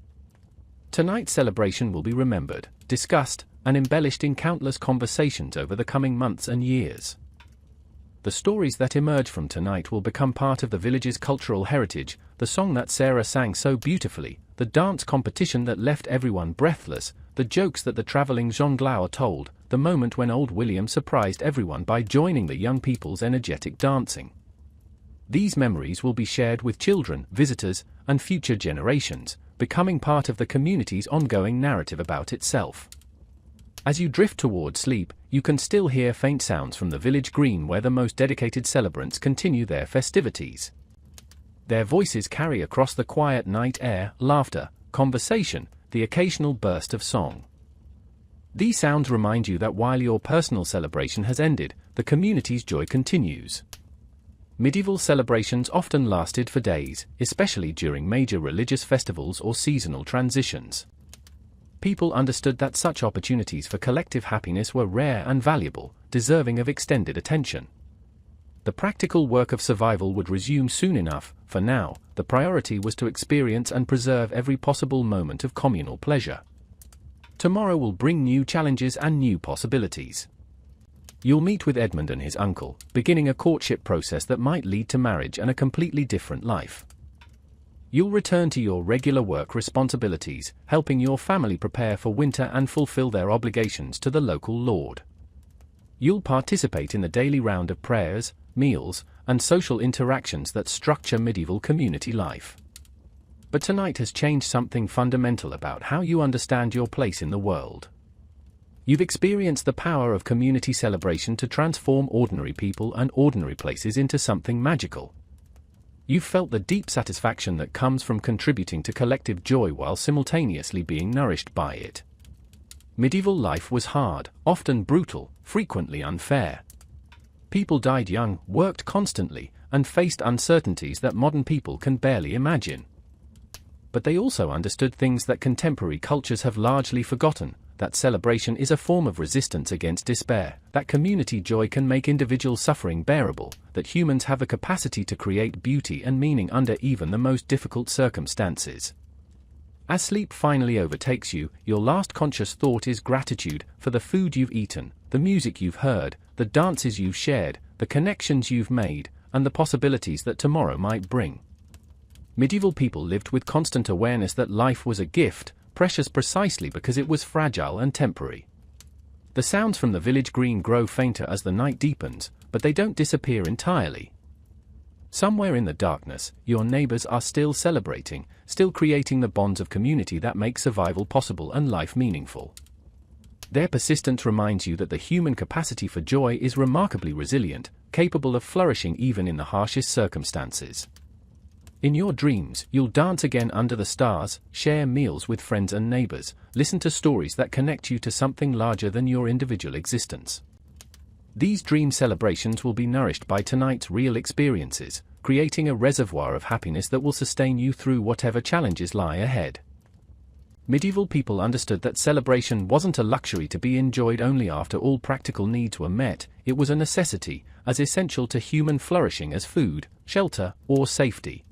Tonight's celebration will be remembered, discussed, and embellished in countless conversations over the coming months and years. The stories that emerge from tonight will become part of the village's cultural heritage: the song that Sarah sang so beautifully, the dance competition that left everyone breathless, the jokes that the traveling jongleur told, the moment when old William surprised everyone by joining the young people's energetic dancing. These memories will be shared with children, visitors, and future generations, becoming part of the community's ongoing narrative about itself. As you drift toward sleep, you can still hear faint sounds from the village green where the most dedicated celebrants continue their festivities. Their voices carry across the quiet night air laughter, conversation, the occasional burst of song. These sounds remind you that while your personal celebration has ended, the community's joy continues. Medieval celebrations often lasted for days, especially during major religious festivals or seasonal transitions. People understood that such opportunities for collective happiness were rare and valuable, deserving of extended attention. The practical work of survival would resume soon enough. For now, the priority was to experience and preserve every possible moment of communal pleasure. Tomorrow will bring new challenges and new possibilities. You'll meet with Edmund and his uncle, beginning a courtship process that might lead to marriage and a completely different life. You'll return to your regular work responsibilities, helping your family prepare for winter and fulfill their obligations to the local lord. You'll participate in the daily round of prayers, meals, and social interactions that structure medieval community life. But tonight has changed something fundamental about how you understand your place in the world. You've experienced the power of community celebration to transform ordinary people and ordinary places into something magical. You've felt the deep satisfaction that comes from contributing to collective joy while simultaneously being nourished by it. Medieval life was hard, often brutal, frequently unfair. People died young, worked constantly, and faced uncertainties that modern people can barely imagine. But they also understood things that contemporary cultures have largely forgotten: that celebration is a form of resistance against despair, that community joy can make individual suffering bearable, that humans have the capacity to create beauty and meaning under even the most difficult circumstances. As sleep finally overtakes you, your last conscious thought is gratitude for the food you've eaten, the music you've heard, the dances you've shared, the connections you've made, and the possibilities that tomorrow might bring. Medieval people lived with constant awareness that life was a gift, precious precisely because it was fragile and temporary. The sounds from the village green grow fainter as the night deepens, but they don't disappear entirely. Somewhere in the darkness, your neighbors are still celebrating, still creating the bonds of community that make survival possible and life meaningful. Their persistence reminds you that the human capacity for joy is remarkably resilient, capable of flourishing even in the harshest circumstances. In your dreams, you'll dance again under the stars, share meals with friends and neighbors, listen to stories that connect you to something larger than your individual existence. These dream celebrations will be nourished by tonight's real experiences, creating a reservoir of happiness that will sustain you through whatever challenges lie ahead. Medieval people understood that celebration wasn't a luxury to be enjoyed only after all practical needs were met; it was a necessity, as essential to human flourishing as food, shelter, or safety.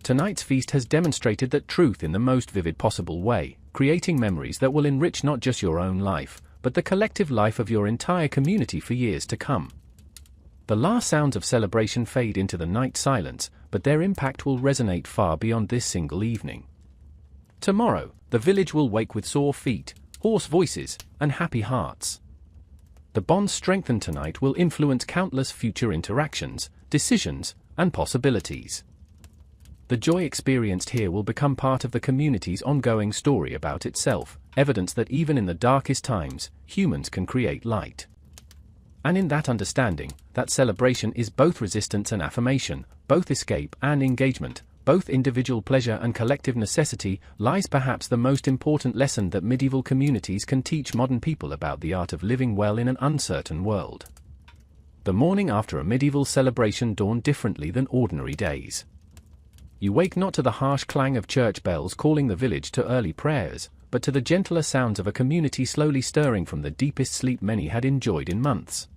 Tonight's feast has demonstrated that truth in the most vivid possible way, creating memories that will enrich not just your own life, but the collective life of your entire community for years to come. The last sounds of celebration fade into the night silence, but their impact will resonate far beyond this single evening. Tomorrow, the village will wake with sore feet, hoarse voices, and happy hearts. The bonds strengthened tonight will influence countless future interactions, decisions, and possibilities. The joy experienced here will become part of the community's ongoing story about itself, evidence that even in the darkest times, humans can create light. And in that understanding, that celebration is both resistance and affirmation, both escape and engagement, both individual pleasure and collective necessity, lies perhaps the most important lesson that medieval communities can teach modern people about the art of living well in an uncertain world. The morning after a medieval celebration dawned differently than ordinary days. You wake not to the harsh clang of church bells calling the village to early prayers, but to the gentler sounds of a community slowly stirring from the deepest sleep many had enjoyed in months.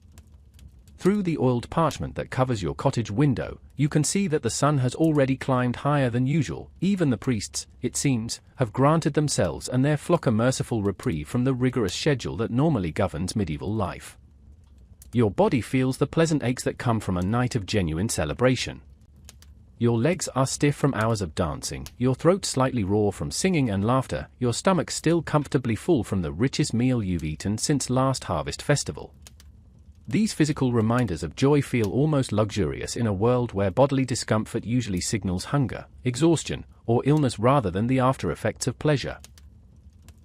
Through the oiled parchment that covers your cottage window, you can see that the sun has already climbed higher than usual. Even the priests, it seems, have granted themselves and their flock a merciful reprieve from the rigorous schedule that normally governs medieval life. Your body feels the pleasant aches that come from a night of genuine celebration. Your legs are stiff from hours of dancing, your throat slightly raw from singing and laughter, your stomach still comfortably full from the richest meal you've eaten since last harvest festival. These physical reminders of joy feel almost luxurious in a world where bodily discomfort usually signals hunger, exhaustion, or illness rather than the after effects of pleasure.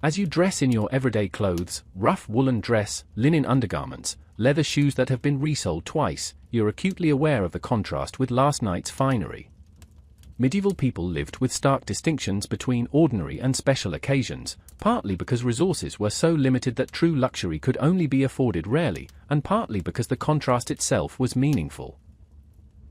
As you dress in your everyday clothes, rough woolen dress, linen undergarments, leather shoes that have been resoled twice, you're acutely aware of the contrast with last night's finery. Medieval people lived with stark distinctions between ordinary and special occasions, partly because resources were so limited that true luxury could only be afforded rarely, and partly because the contrast itself was meaningful.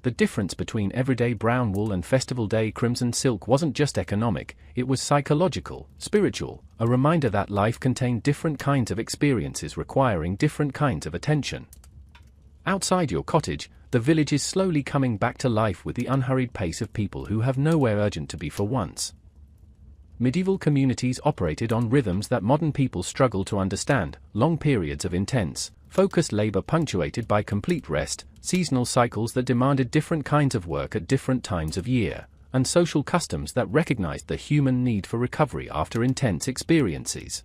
The difference between everyday brown wool and festival day crimson silk wasn't just economic, it was psychological, spiritual, a reminder that life contained different kinds of experiences requiring different kinds of attention. Outside your cottage, the village is slowly coming back to life with the unhurried pace of people who have nowhere urgent to be for once. Medieval communities operated on rhythms that modern people struggle to understand: long periods of intense, focused labor punctuated by complete rest, seasonal cycles that demanded different kinds of work at different times of year, and social customs that recognized the human need for recovery after intense experiences.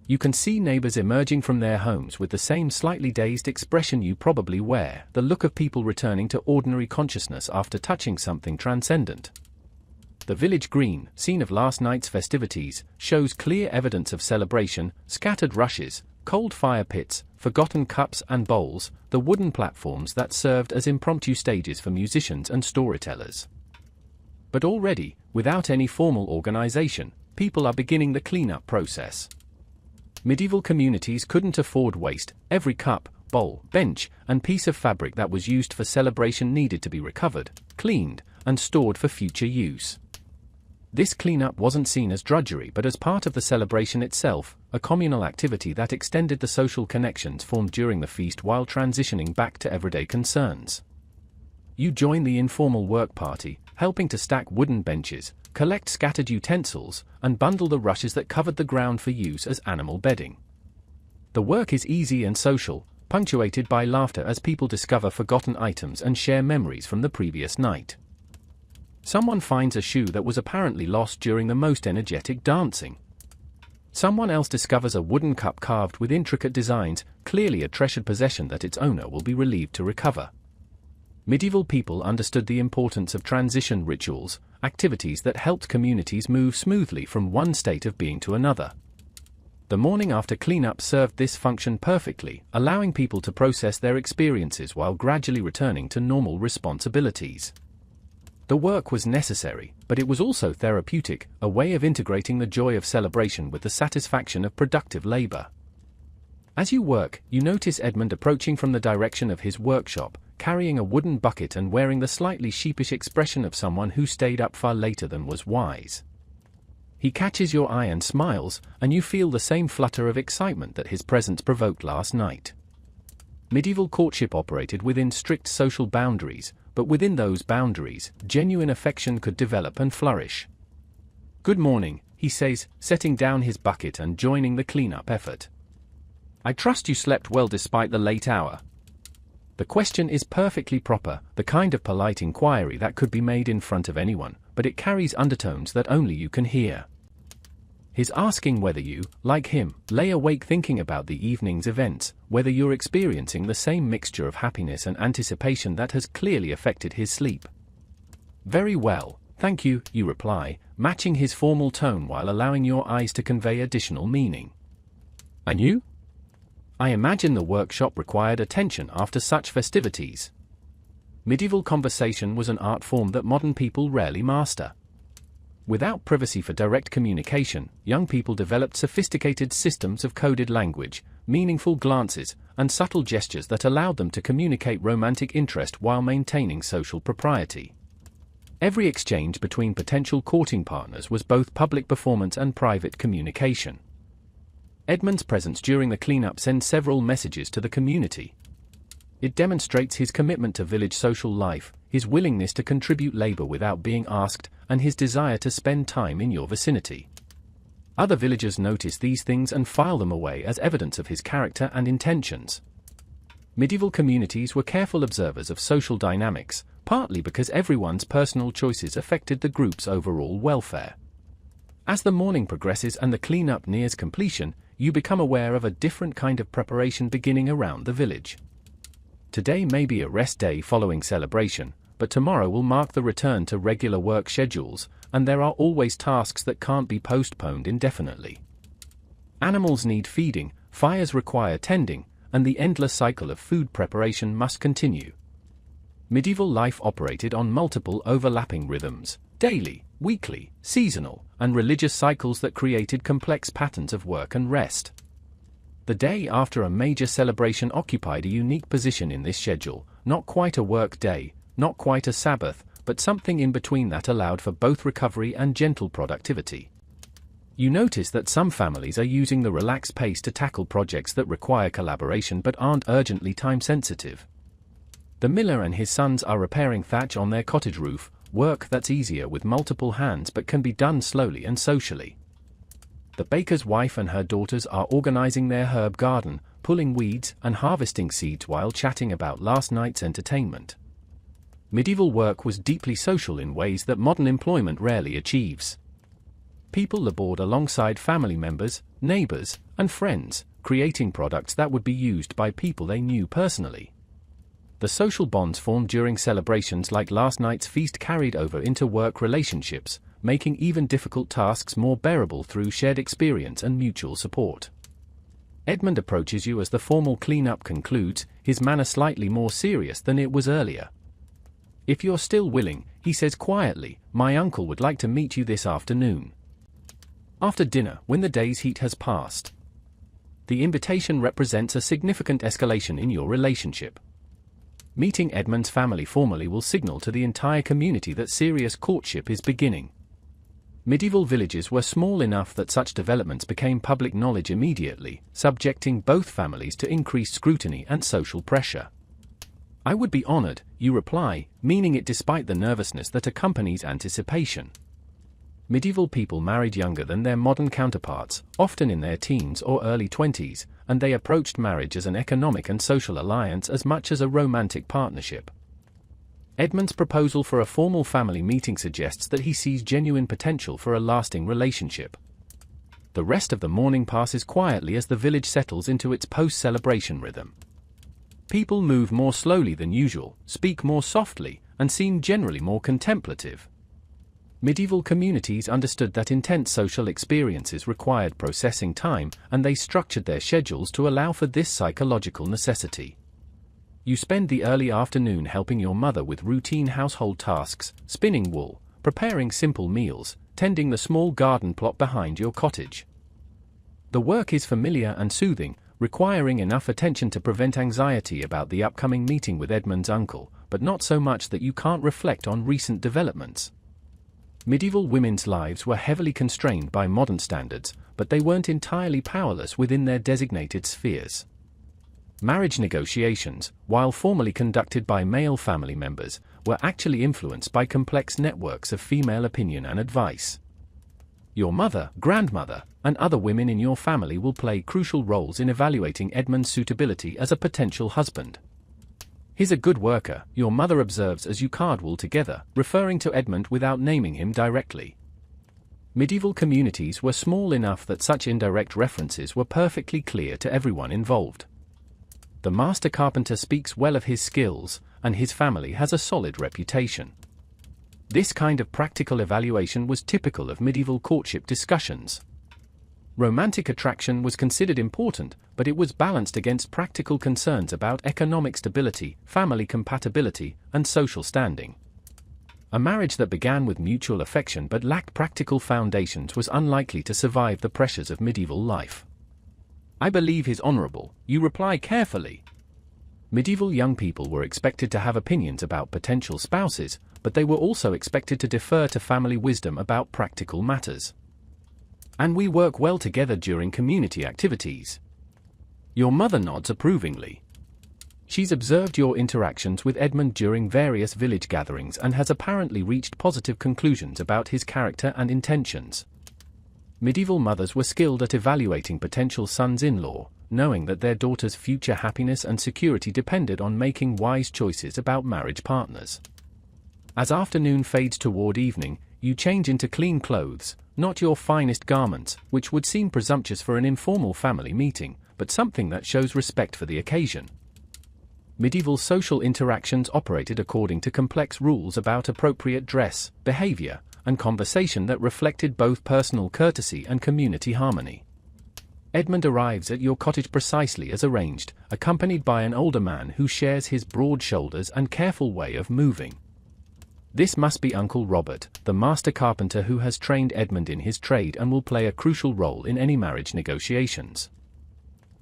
You can see neighbors emerging from their homes with the same slightly dazed expression you probably wear, the look of people returning to ordinary consciousness after touching something transcendent. The village green, scene of last night's festivities, shows clear evidence of celebration: scattered rushes, cold fire pits, forgotten cups and bowls, the wooden platforms that served as impromptu stages for musicians and storytellers. But already, without any formal organization, people are beginning the cleanup process. Medieval communities couldn't afford waste. Every cup, bowl, bench, and piece of fabric that was used for celebration needed to be recovered, cleaned, and stored for future use. This cleanup wasn't seen as drudgery but as part of the celebration itself, a communal activity that extended the social connections formed during the feast while transitioning back to everyday concerns. You join the informal work party, helping to stack wooden benches, collect scattered utensils, and bundle the rushes that covered the ground for use as animal bedding. The work is easy and social, punctuated by laughter as people discover forgotten items and share memories from the previous night. Someone finds a shoe that was apparently lost during the most energetic dancing. Someone else discovers a wooden cup carved with intricate designs, clearly a treasured possession that its owner will be relieved to recover. Medieval people understood the importance of transition rituals, activities that helped communities move smoothly from one state of being to another. The morning after cleanup served this function perfectly, allowing people to process their experiences while gradually returning to normal responsibilities. The work was necessary, but it was also therapeutic, a way of integrating the joy of celebration with the satisfaction of productive labor. As you work, you notice Edmund approaching from the direction of his workshop, carrying a wooden bucket and wearing the slightly sheepish expression of someone who stayed up far later than was wise. He catches your eye and smiles, and you feel the same flutter of excitement that his presence provoked last night. Medieval courtship operated within strict social boundaries, but within those boundaries, genuine affection could develop and flourish. "Good morning," he says, setting down his bucket and joining the cleanup effort. "I trust you slept well despite the late hour." The question is perfectly proper, the kind of polite inquiry that could be made in front of anyone, but it carries undertones that only you can hear. He's asking whether you, like him, lay awake thinking about the evening's events, whether you're experiencing the same mixture of happiness and anticipation that has clearly affected his sleep. "Very well, thank you," you reply, matching his formal tone while allowing your eyes to convey additional meaning. "And you?" "I imagine the workshop required attention after such festivities." Medieval conversation was an art form that modern people rarely master. Without privacy for direct communication, young people developed sophisticated systems of coded language, meaningful glances, and subtle gestures that allowed them to communicate romantic interest while maintaining social propriety. Every exchange between potential courting partners was both public performance and private communication. Edmund's presence during the cleanup sends several messages to the community. It demonstrates his commitment to village social life, his willingness to contribute labor without being asked, and his desire to spend time in your vicinity. Other villagers notice these things and file them away as evidence of his character and intentions. Medieval communities were careful observers of social dynamics, partly because everyone's personal choices affected the group's overall welfare. As the morning progresses and the cleanup nears completion, you become aware of a different kind of preparation beginning around the village. Today may be a rest day following celebration, but tomorrow will mark the return to regular work schedules, and there are always tasks that can't be postponed indefinitely. Animals need feeding, fires require tending, and the endless cycle of food preparation must continue. Medieval life operated on multiple overlapping rhythms: daily, weekly, seasonal, and religious cycles that created complex patterns of work and rest. The day after a major celebration occupied a unique position in this schedule, not quite a work day, not quite a Sabbath, but something in between that allowed for both recovery and gentle productivity. You notice that some families are using the relaxed pace to tackle projects that require collaboration but aren't urgently time-sensitive. The miller and his sons are repairing thatch on their cottage roof, work that's easier with multiple hands but can be done slowly and socially. The baker's wife and her daughters are organizing their herb garden, pulling weeds and harvesting seeds while chatting about last night's entertainment. Medieval work was deeply social in ways that modern employment rarely achieves. People labored alongside family members, neighbors, and friends, creating products that would be used by people they knew personally. The social bonds formed during celebrations like last night's feast carried over into work relationships, making even difficult tasks more bearable through shared experience and mutual support. Edmund approaches you as the formal cleanup concludes, his manner slightly more serious than it was earlier. "If you're still willing," he says quietly, "my uncle would like to meet you this afternoon. After dinner, when the day's heat has passed." The invitation represents a significant escalation in your relationship. Meeting Edmund's family formally will signal to the entire community that serious courtship is beginning. Medieval villages were small enough that such developments became public knowledge immediately, subjecting both families to increased scrutiny and social pressure. "I would be honored," you reply, meaning it despite the nervousness that accompanies anticipation. Medieval people married younger than their modern counterparts, often in their teens or early 20s, and they approached marriage as an economic and social alliance as much as a romantic partnership. Edmund's proposal for a formal family meeting suggests that he sees genuine potential for a lasting relationship. The rest of the morning passes quietly as the village settles into its post-celebration rhythm. People move more slowly than usual, speak more softly, and seem generally more contemplative. Medieval communities understood that intense social experiences required processing time, and they structured their schedules to allow for this psychological necessity. You spend the early afternoon helping your mother with routine household tasks, spinning wool, preparing simple meals, tending the small garden plot behind your cottage. The work is familiar and soothing, requiring enough attention to prevent anxiety about the upcoming meeting with Edmund's uncle, but not so much that you can't reflect on recent developments. Medieval women's lives were heavily constrained by modern standards, but they weren't entirely powerless within their designated spheres. Marriage negotiations, while formally conducted by male family members, were actually influenced by complex networks of female opinion and advice. Your mother, grandmother, and other women in your family will play crucial roles in evaluating Edmund's suitability as a potential husband. "He's a good worker," your mother observes as you card wool together, referring to Edmund without naming him directly. Medieval communities were small enough that such indirect references were perfectly clear to everyone involved. The master carpenter speaks well of his skills, and his family has a solid reputation. This kind of practical evaluation was typical of medieval courtship discussions. Romantic attraction was considered important, but it was balanced against practical concerns about economic stability, family compatibility, and social standing. A marriage that began with mutual affection but lacked practical foundations was unlikely to survive the pressures of medieval life. "I believe he's honorable," you reply carefully. Medieval young people were expected to have opinions about potential spouses, but they were also expected to defer to family wisdom about practical matters. "And we work well together during community activities." Your mother nods approvingly. She's observed your interactions with Edmund during various village gatherings and has apparently reached positive conclusions about his character and intentions. Medieval mothers were skilled at evaluating potential sons-in-law, knowing that their daughter's future happiness and security depended on making wise choices about marriage partners. As afternoon fades toward evening, you change into clean clothes, not your finest garments, which would seem presumptuous for an informal family meeting, but something that shows respect for the occasion. Medieval social interactions operated according to complex rules about appropriate dress, behavior, and conversation that reflected both personal courtesy and community harmony. Edmund arrives at your cottage precisely as arranged, accompanied by an older man who shares his broad shoulders and careful way of moving. This must be Uncle Robert, the master carpenter who has trained Edmund in his trade and will play a crucial role in any marriage negotiations.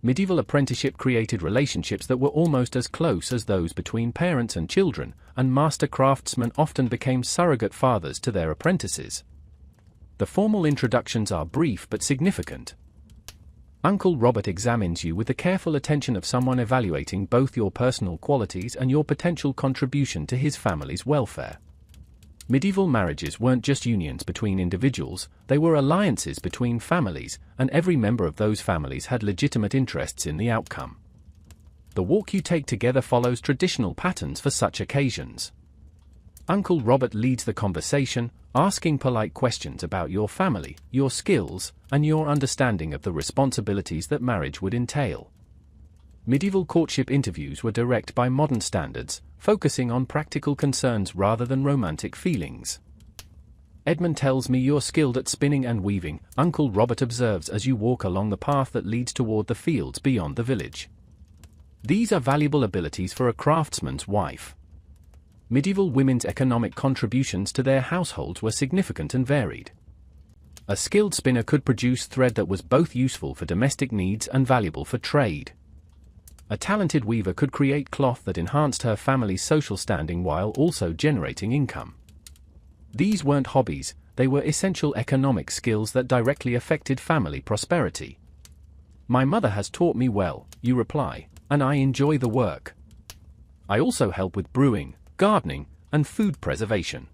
Medieval apprenticeship created relationships that were almost as close as those between parents and children, and master craftsmen often became surrogate fathers to their apprentices. The formal introductions are brief but significant. Uncle Robert examines you with the careful attention of someone evaluating both your personal qualities and your potential contribution to his family's welfare. Medieval marriages weren't just unions between individuals, they were alliances between families, and every member of those families had legitimate interests in the outcome. The walk you take together follows traditional patterns for such occasions. Uncle Robert leads the conversation, asking polite questions about your family, your skills, and your understanding of the responsibilities that marriage would entail. Medieval courtship interviews were direct by modern standards, focusing on practical concerns rather than romantic feelings. Edmund tells me you're skilled at spinning and weaving, Uncle Robert observes as you walk along the path that leads toward the fields beyond the village. These are valuable abilities for a craftsman's wife. Medieval women's economic contributions to their households were significant and varied. A skilled spinner could produce thread that was both useful for domestic needs and valuable for trade. A talented weaver could create cloth that enhanced her family's social standing while also generating income. These weren't hobbies, they were essential economic skills that directly affected family prosperity. My mother has taught me well, you reply, and I enjoy the work. I also help with brewing, gardening, and food preservation.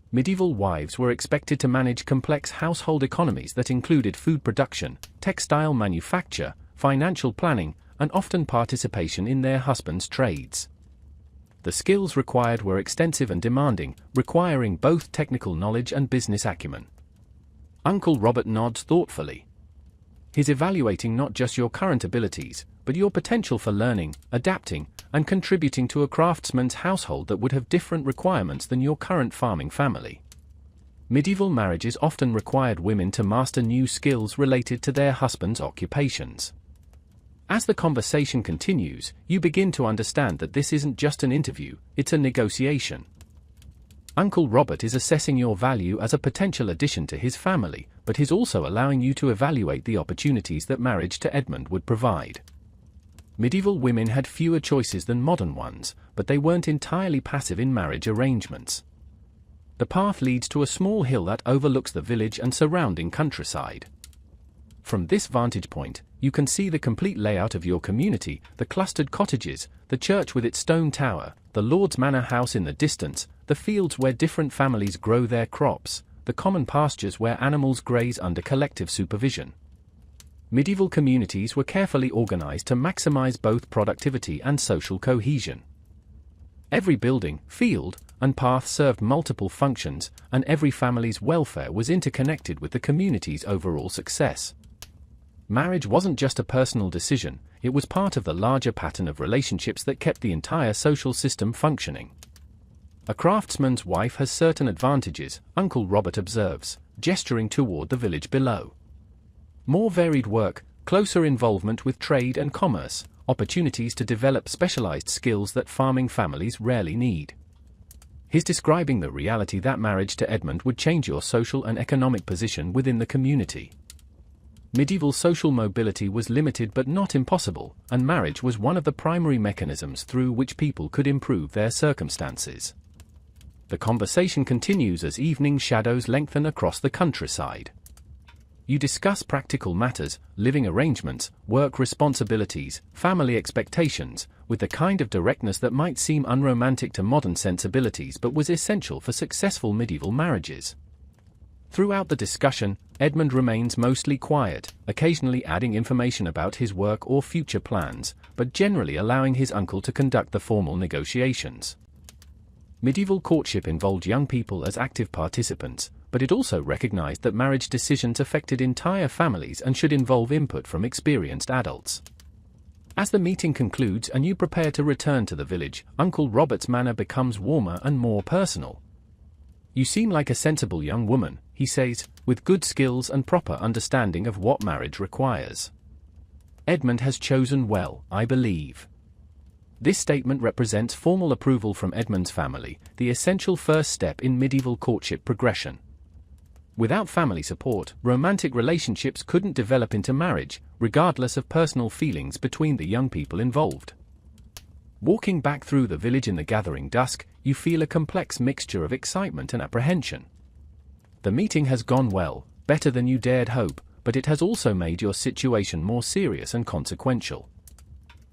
Medieval wives were expected to manage complex household economies that included food production, textile manufacture, financial planning, and often participation in their husbands' trades. The skills required were extensive and demanding, requiring both technical knowledge and business acumen. Uncle Robert nods thoughtfully. He's evaluating not just your current abilities, but your potential for learning, adapting, and contributing to a craftsman's household that would have different requirements than your current farming family. Medieval marriages often required women to master new skills related to their husbands' occupations. As the conversation continues, you begin to understand that this isn't just an interview, it's a negotiation. Uncle Robert is assessing your value as a potential addition to his family, but he's also allowing you to evaluate the opportunities that marriage to Edmund would provide. Medieval women had fewer choices than modern ones, but they weren't entirely passive in marriage arrangements. The path leads to a small hill that overlooks the village and surrounding countryside. From this vantage point, you can see the complete layout of your community, the clustered cottages, the church with its stone tower, the Lord's Manor House in the distance, the fields where different families grow their crops, the common pastures where animals graze under collective supervision. Medieval communities were carefully organized to maximize both productivity and social cohesion. Every building, field, and path served multiple functions, and every family's welfare was interconnected with the community's overall success. Marriage wasn't just a personal decision, it was part of the larger pattern of relationships that kept the entire social system functioning. A craftsman's wife has certain advantages, Uncle Robert observes, gesturing toward the village below. More varied work, closer involvement with trade and commerce, opportunities to develop specialized skills that farming families rarely need. He's describing the reality that marriage to Edmund would change your social and economic position within the community. Medieval social mobility was limited but not impossible, and marriage was one of the primary mechanisms through which people could improve their circumstances. The conversation continues as evening shadows lengthen across the countryside. You discuss practical matters, living arrangements, work responsibilities, family expectations, with the kind of directness that might seem unromantic to modern sensibilities but was essential for successful medieval marriages. Throughout the discussion, Edmund remains mostly quiet, occasionally adding information about his work or future plans, but generally allowing his uncle to conduct the formal negotiations. Medieval courtship involved young people as active participants, but it also recognized that marriage decisions affected entire families and should involve input from experienced adults. As the meeting concludes and you prepare to return to the village, Uncle Robert's manner becomes warmer and more personal. "You seem like a sensible young woman," he says, "with good skills and proper understanding of what marriage requires. Edmund has chosen well, I believe." This statement represents formal approval from Edmund's family, the essential first step in medieval courtship progression. Without family support, romantic relationships couldn't develop into marriage, regardless of personal feelings between the young people involved. Walking back through the village in the gathering dusk, you feel a complex mixture of excitement and apprehension. The meeting has gone well, better than you dared hope, but it has also made your situation more serious and consequential.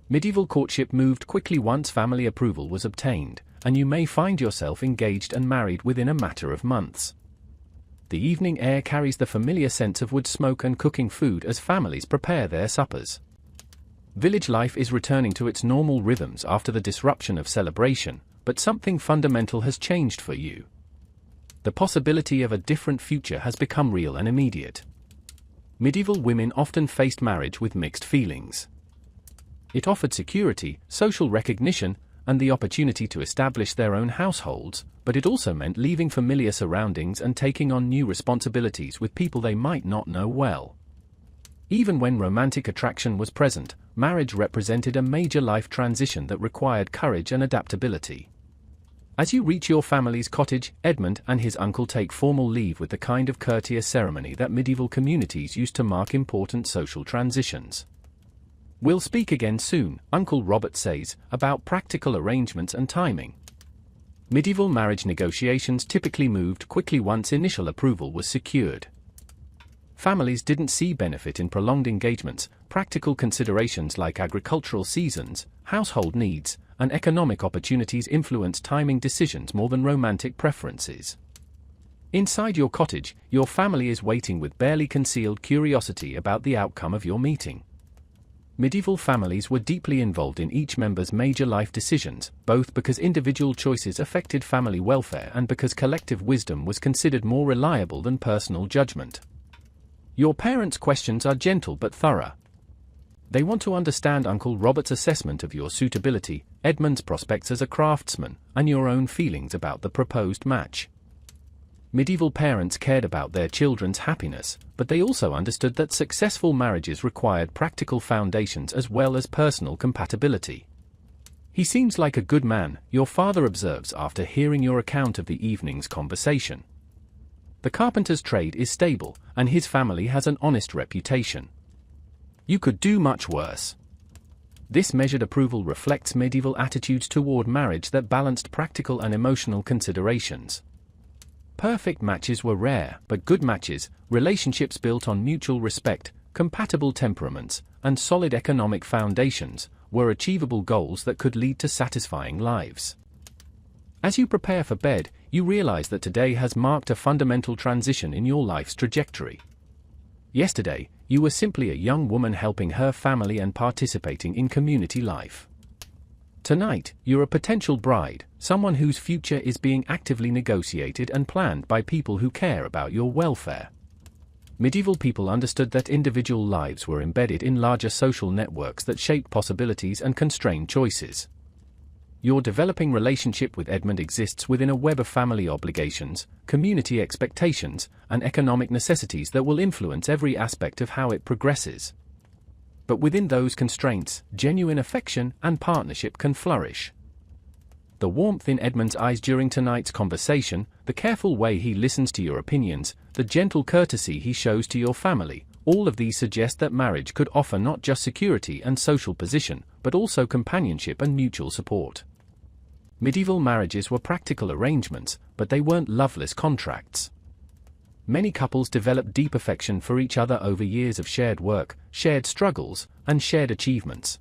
Medieval courtship moved quickly once family approval was obtained, and you may find yourself engaged and married within a matter of months. The evening air carries the familiar sense of wood smoke and cooking food as families prepare their suppers. Village life is returning to its normal rhythms after the disruption of celebration, but something fundamental has changed for you. The possibility of a different future has become real and immediate. Medieval women often faced marriage with mixed feelings. It offered security, social recognition, and the opportunity to establish their own households, but it also meant leaving familiar surroundings and taking on new responsibilities with people they might not know well. Even when romantic attraction was present, marriage represented a major life transition that required courage and adaptability. As you reach your family's cottage, Edmund and his uncle take formal leave with the kind of courteous ceremony that medieval communities used to mark important social transitions. "We'll speak again soon," Uncle Robert says, about practical arrangements and timing. Medieval marriage negotiations typically moved quickly once initial approval was secured. Families didn't see benefit in prolonged engagements. Practical considerations like agricultural seasons, household needs, and economic opportunities influenced timing decisions more than romantic preferences. Inside your cottage, your family is waiting with barely concealed curiosity about the outcome of your meeting. Medieval families were deeply involved in each member's major life decisions, both because individual choices affected family welfare and because collective wisdom was considered more reliable than personal judgment. Your parents' questions are gentle but thorough. They want to understand Uncle Robert's assessment of your suitability, Edmund's prospects as a craftsman, and your own feelings about the proposed match. Medieval parents cared about their children's happiness, but they also understood that successful marriages required practical foundations as well as personal compatibility. "He seems like a good man," your father observes after hearing your account of the evening's conversation. "The carpenter's trade is stable, and his family has an honest reputation. You could do much worse." This measured approval reflects medieval attitudes toward marriage that balanced practical and emotional considerations. Perfect matches were rare, but good matches, relationships built on mutual respect, compatible temperaments, and solid economic foundations, were achievable goals that could lead to satisfying lives. As you prepare for bed, you realize that today has marked a fundamental transition in your life's trajectory. Yesterday, you were simply a young woman helping her family and participating in community life. Tonight, you're a potential bride, someone whose future is being actively negotiated and planned by people who care about your welfare. Medieval people understood that individual lives were embedded in larger social networks that shaped possibilities and constrained choices. Your developing relationship with Edmund exists within a web of family obligations, community expectations, and economic necessities that will influence every aspect of how it progresses. But within those constraints, genuine affection and partnership can flourish. The warmth in Edmund's eyes during tonight's conversation, the careful way he listens to your opinions, the gentle courtesy he shows to your family, all of these suggest that marriage could offer not just security and social position, but also companionship and mutual support. Medieval marriages were practical arrangements, but they weren't loveless contracts. Many couples developed deep affection for each other over years of shared work, shared struggles, and shared achievements.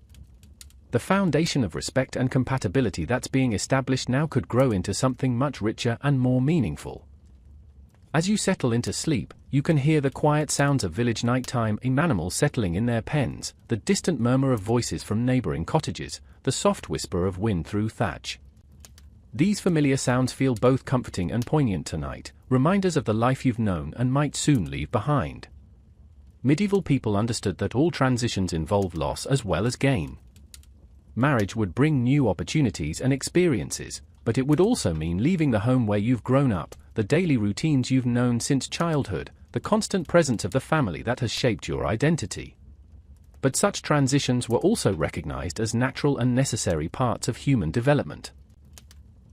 The foundation of respect and compatibility that's being established now could grow into something much richer and more meaningful. As you settle into sleep, you can hear the quiet sounds of village nighttime, animals settling in their pens, the distant murmur of voices from neighboring cottages, the soft whisper of wind through thatch. These familiar sounds feel both comforting and poignant tonight, reminders of the life you've known and might soon leave behind. Medieval people understood that all transitions involve loss as well as gain. Marriage would bring new opportunities and experiences, but it would also mean leaving the home where you've grown up, the daily routines you've known since childhood, the constant presence of the family that has shaped your identity. But such transitions were also recognized as natural and necessary parts of human development.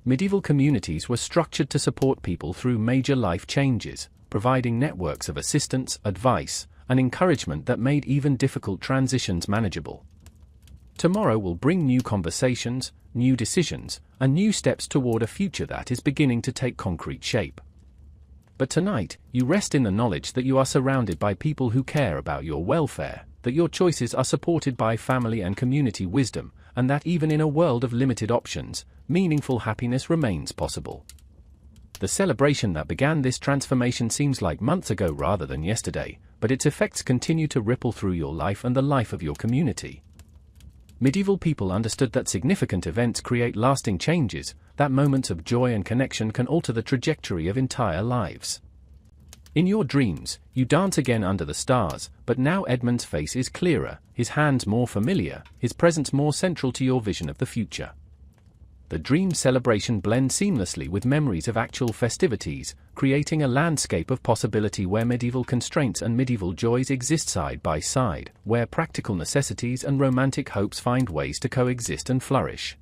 Medieval communities were structured to support people through major life changes, providing networks of assistance, advice, and encouragement that made even difficult transitions manageable. Tomorrow will bring new conversations, new decisions, and new steps toward a future that is beginning to take concrete shape. But tonight, you rest in the knowledge that you are surrounded by people who care about your welfare. that your choices are supported by family and community wisdom, and that even in a world of limited options, meaningful happiness remains possible. The celebration that began this transformation seems like months ago rather than yesterday, but its effects continue to ripple through your life and the life of your community. Medieval people understood that significant events create lasting changes, that moments of joy and connection can alter the trajectory of entire lives. In your dreams, you dance again under the stars, but now Edmund's face is clearer, his hands more familiar, his presence more central to your vision of the future. The dream celebration blends seamlessly with memories of actual festivities, creating a landscape of possibility where medieval constraints and medieval joys exist side by side, where practical necessities and romantic hopes find ways to coexist and flourish.